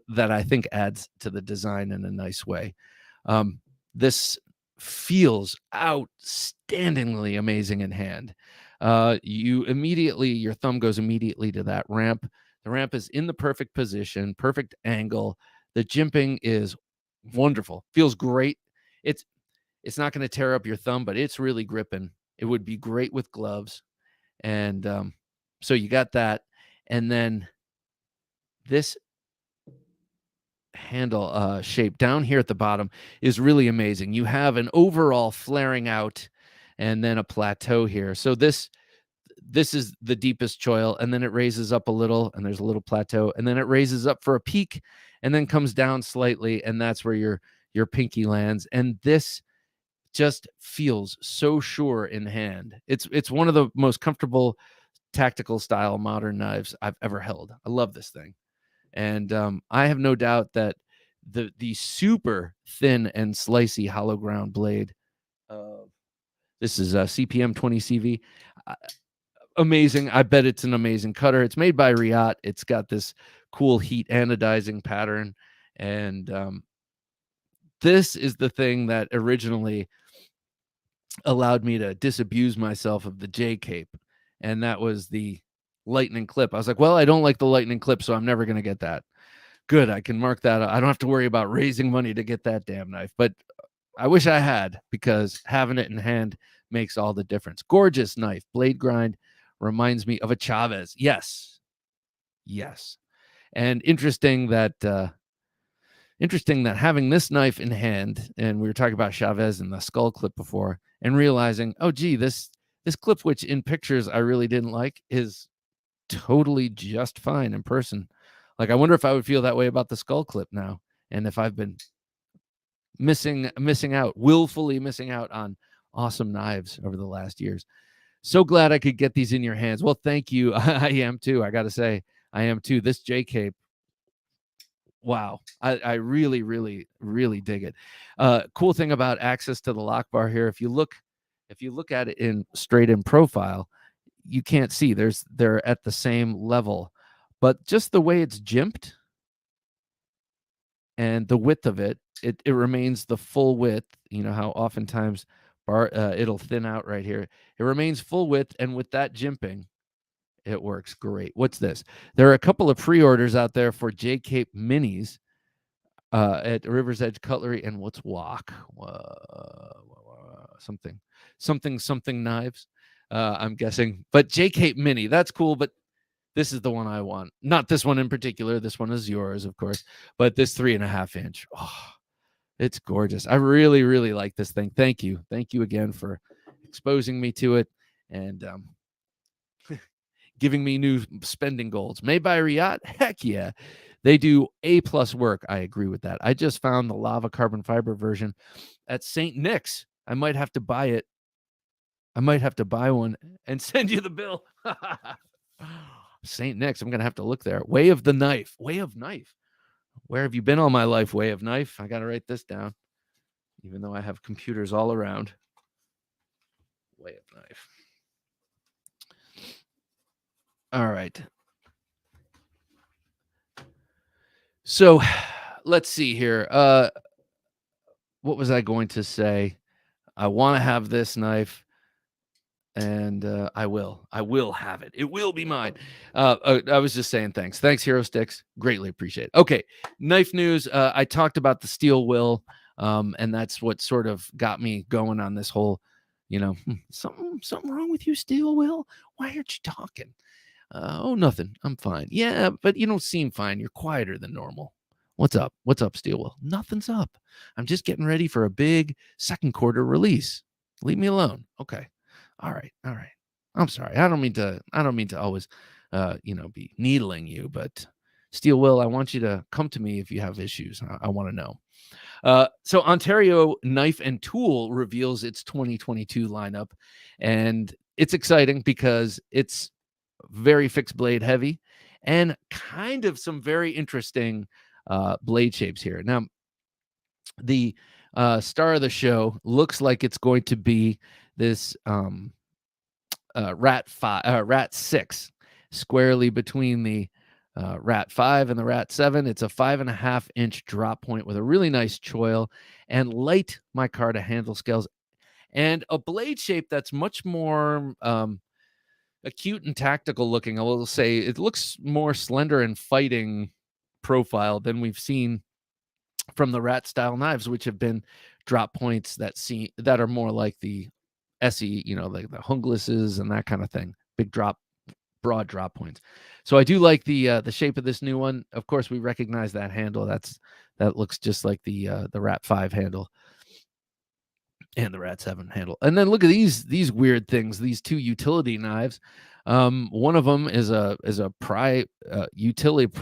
that I think adds to the design in a nice way. This feels outstandingly amazing in hand. Your thumb goes immediately to that ramp. The ramp is in the perfect position, perfect angle. The jimping is wonderful. Feels great. It's not going to tear up your thumb, but it's really gripping. It would be great with gloves. And so you got that. And then this handle shape down here at the bottom is really amazing. You have an overall flaring out and then a plateau here. So this is the deepest choil, and then it raises up a little, and there's a little plateau, and then it raises up for a peak and then comes down slightly, and that's where your pinky lands. And this just feels so sure in hand. It's one of the most comfortable tactical style modern knives I've ever held. I love this thing. And I have no doubt that the super thin and slicey hollow ground blade, this is a CPM 20 CV, amazing. I bet it's an amazing cutter. It's made by Riot. It's got this cool heat anodizing pattern. And this is the thing that originally allowed me to disabuse myself of the J-Cape. And that was the lightning clip. I was like, well, I don't like the lightning clip, so I'm never going to get that. Good. I can mark that. I don't have to worry about raising money to get that damn knife. But I wish I had, because having it in hand makes all the difference. Gorgeous knife. Blade grind reminds me of a Chavez. Yes. And interesting that having this knife in hand, and we were talking about Chavez and the skull clip before, and realizing, oh gee, this clip, which in pictures I really didn't like, is totally just fine in person. Like, I wonder if I would feel that way about the skull clip now, and if I've been willfully missing out on awesome knives over the last years. So glad I could get these in your hands. Well, thank you. I am too. I got to say, I am too. This J-Cape, wow. I really, really, really dig it. Cool thing about access to the lock bar here, if you look at it in straight in profile, you can't see they're at the same level, but just the way it's jimped and the width of it remains the full width. You know how oftentimes it'll thin out right here. It remains full width, and with that jimping, it works great. What's this? There are a couple of pre-orders out there for J-Cape minis at River's Edge Cutlery and what's Walk something knives. I'm guessing. But JK Mini, that's cool, but this is the one I want. Not this one in particular. This one is yours, of course, but this 3.5 inch. Oh, it's gorgeous. I really, really like this thing. Thank you. Thank you again for exposing me to it and giving me new spending goals. Made by Riot? Heck yeah. They do A+ work. I agree with that. I just found the lava carbon fiber version at St. Nick's. I might have to buy it. I might have to buy one and send you the bill. St. Nick's. I'm going to have to look there. Way of the Knife. Way of Knife. Where have you been all my life, Way of Knife? I got to write this down, even though I have computers all around. Way of Knife. All right. So let's see here. What was I going to say? I want to have this knife, and I will have it. It will be mine. I was just saying thanks. Thanks, Hero Sticks. Greatly appreciate it. Okay, knife news. I talked about the steel will, and that's what sort of got me going on this whole, something wrong with you, steel will? Why aren't you talking? Oh, nothing. I'm fine. Yeah, but you don't seem fine. You're quieter than normal. What's up? What's up, Steelwell? Nothing's up. I'm just getting ready for a big second quarter release. Leave me alone. Okay. All right. All right. I'm sorry. I don't mean to always be needling you, but Steelwell, I want you to come to me if you have issues. I want to know. So Ontario Knife and Tool reveals its 2022 lineup, and it's exciting because it's very fixed blade heavy and kind of some very interesting blade shapes here. Now, the star of the show looks like it's going to be this Rat 6, squarely between the Rat 5 and the Rat 7. It's a 5.5 inch drop point with a really nice choil and light micarta handle scales and a blade shape that's much more acute and tactical looking. I will say it looks more slender and fighting profile than we've seen from the rat style knives, which have been drop points that are more like the SE, like the Hunglisses and that kind of thing. Big broad drop points. So I do like the shape of this new one. Of course, we recognize that handle. That looks just like the Rat 5 handle and the Rat 7 handle. And then look at these weird things, these two utility knives. One of them is a utility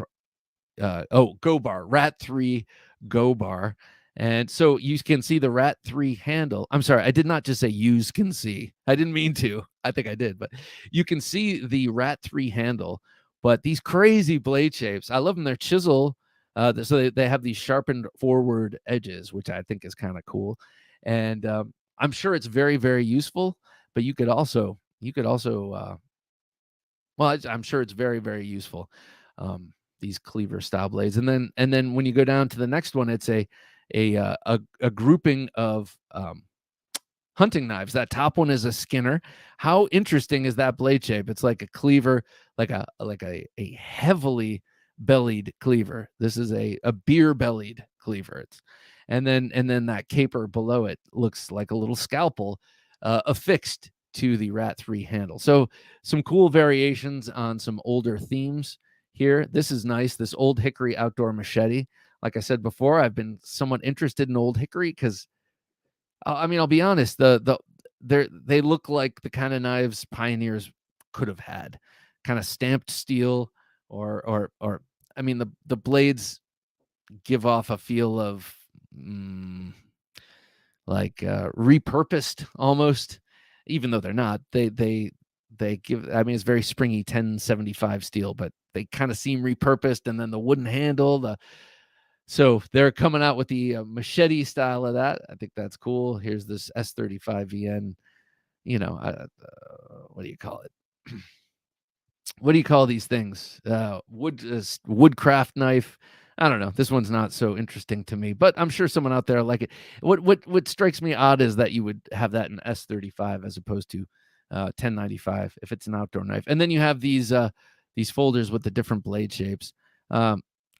go bar, Rat 3 go bar. And so you can see the Rat 3 handle. I'm sorry, I did not just say yous can see. I didn't mean to. I think I did, but you can see the Rat 3 handle. But these crazy blade shapes, I love them. They're chisel. So they have these sharpened forward edges, which I think is kind of cool. And I'm sure it's very, very useful. But you could also, I'm sure it's very, very useful. These cleaver style blades, and then when you go down to the next one, it's a grouping of hunting knives. That top one is a Skinner. How interesting is that blade shape? It's like a cleaver, like a heavily bellied cleaver. This is a beer bellied cleaver. And then that caper below it looks like a little scalpel affixed to the Rat 3 handle. So some cool variations on some older themes here. This is nice. This old hickory outdoor machete. Like I said before, I've been somewhat interested in old hickory because, I'll be honest, they look like the kind of knives pioneers could have had, kind of stamped steel, or the blades give off a feel of repurposed almost, even though they're not. They give, it's very springy 1075 steel, but they kind of seem repurposed. And then the wooden handle, so they're coming out with the machete style of that. I think that's cool. Here's this S35 VN, what do you call it? What do you call these things? Woodcraft knife. I don't know. This one's not so interesting to me, but I'm sure someone out there like it. What strikes me odd is that you would have that in S35 as opposed to 1095 if it's an outdoor knife. And then you have these folders with the different blade shapes.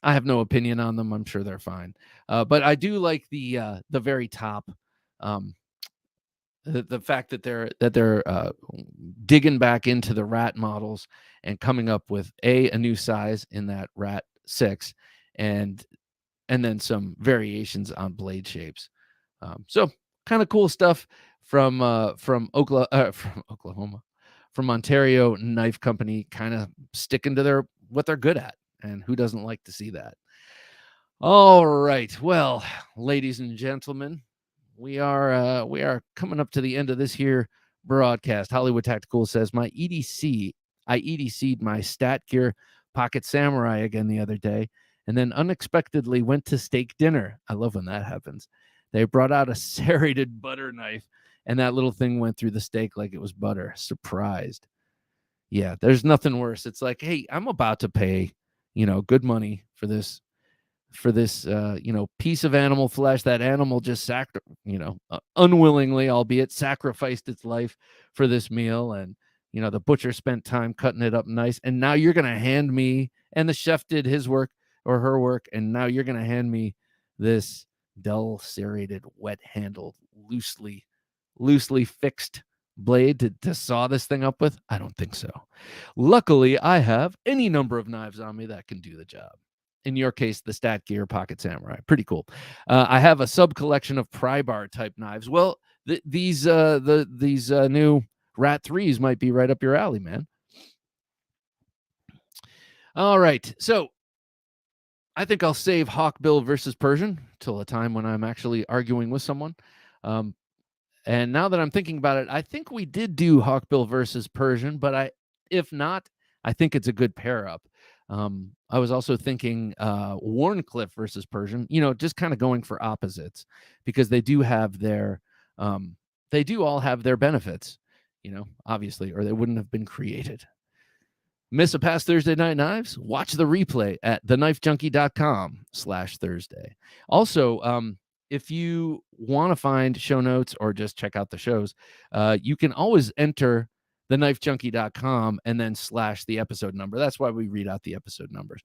I have no opinion on them. I'm sure they're fine. But I do like the very top the fact that they're digging back into the rat models and coming up with a new size in that rat 6, and then some variations on blade shapes. So kind of cool stuff from Oklahoma, from Ontario Knife Company, kind of sticking to what they're good at, and who doesn't like to see that? All right, well, ladies and gentlemen, we are coming up to the end of this here broadcast. Hollywood Tactical says I EDC'd my Stat Gear Pocket Samurai again the other day, and then unexpectedly went to steak dinner. I love when that happens. They brought out a serrated butter knife, and that little thing went through the steak like it was butter. Surprised. Yeah, there's nothing worse. It's like, hey, I'm about to pay, good money for this piece of animal flesh. That animal just unwillingly, albeit, sacrificed its life for this meal, and the butcher spent time cutting it up nice, and now you're going to hand me, and the chef did his work or her work, and now you're going to hand me this dull serrated, wet handled, loosely fixed blade to saw this thing up with? I don't think so. Luckily, I have any number of knives on me that can do the job. In your case, the Stat Gear Pocket Samurai. Pretty cool. I have a sub collection of pry bar type knives. Well, these new Rat 3s might be right up your alley, man. All right. So I think I'll save Hawkbill versus Persian till a time when I'm actually arguing with someone. And now that I'm thinking about it, I think we did do Hawkbill versus Persian, but if not, I think it's a good pair up. I was also thinking Warncliffe versus Persian, just kind of going for opposites, because they do all have their benefits, obviously, or they wouldn't have been created. Miss a past Thursday Night Knives? Watch the replay at TheKnifeJunkie.com/Thursday. Also, if you want to find show notes or just check out the shows, you can always enter TheKnifeJunkie.com and then / the episode number. That's why we read out the episode numbers.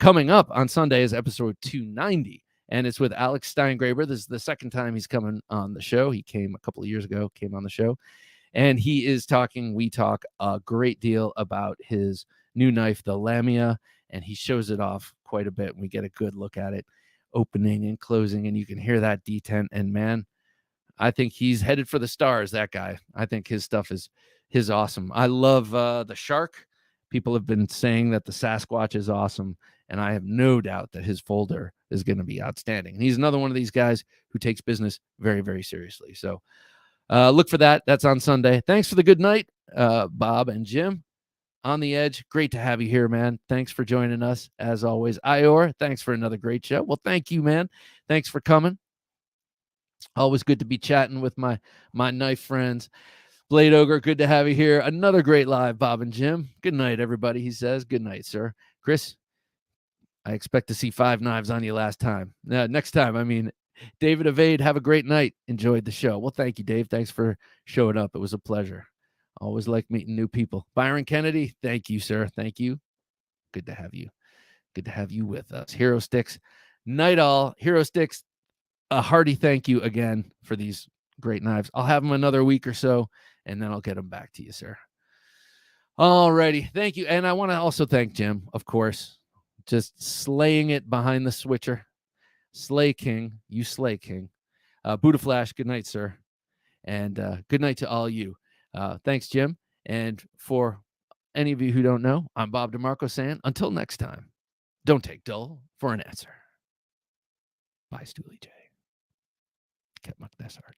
Coming up on Sunday is episode 290, and it's with Alex Steingraber. This is the second time he's coming on the show. He came a couple of years ago, came on the show, and we talk a great deal about his new knife, the Lamia, and he shows it off quite a bit, and we get a good look at it, opening and closing, and you can hear that detent, and man, I think he's headed for the stars, that guy. I think his stuff is awesome. I love the shark. People have been saying that the Sasquatch is awesome, and I have no doubt that his folder is going to be outstanding. And he's another one of these guys who takes business very, very seriously. So look for that. That's on Sunday. Thanks for the good night, Bob and Jim. On the Edge, great to have you here, man. Thanks for joining us, as always. Ior, thanks for another great show. Well, thank you, man. Thanks for coming. Always good to be chatting with my knife friends. Blade Ogre, good to have you here. Another great live, Bob and Jim. Good night, everybody, he says. Good night, sir. Chris, I expect to see 5 knives on you next time. I mean, David Evade, have a great night. Enjoyed the show. Well, thank you, Dave. Thanks for showing up. It was a pleasure. Always like meeting new people. Byron Kennedy, thank you, sir. Thank you. Good to have you. Good to have you with us. Hero Sticks, night all. Hero Sticks, a hearty thank you again for these great knives. I'll have them another week or so, and then I'll get them back to you, sir. All righty. Thank you. And I want to also thank Jim, of course, just slaying it behind the switcher. Slay King. You slay King. Buddha Flash, good night, sir. And good night to all you. Thanks, Jim. And for any of you who don't know, I'm Bob DeMarco saying, until next time, don't take dull for an answer. Bye, Stoolie J. Kept my Desert.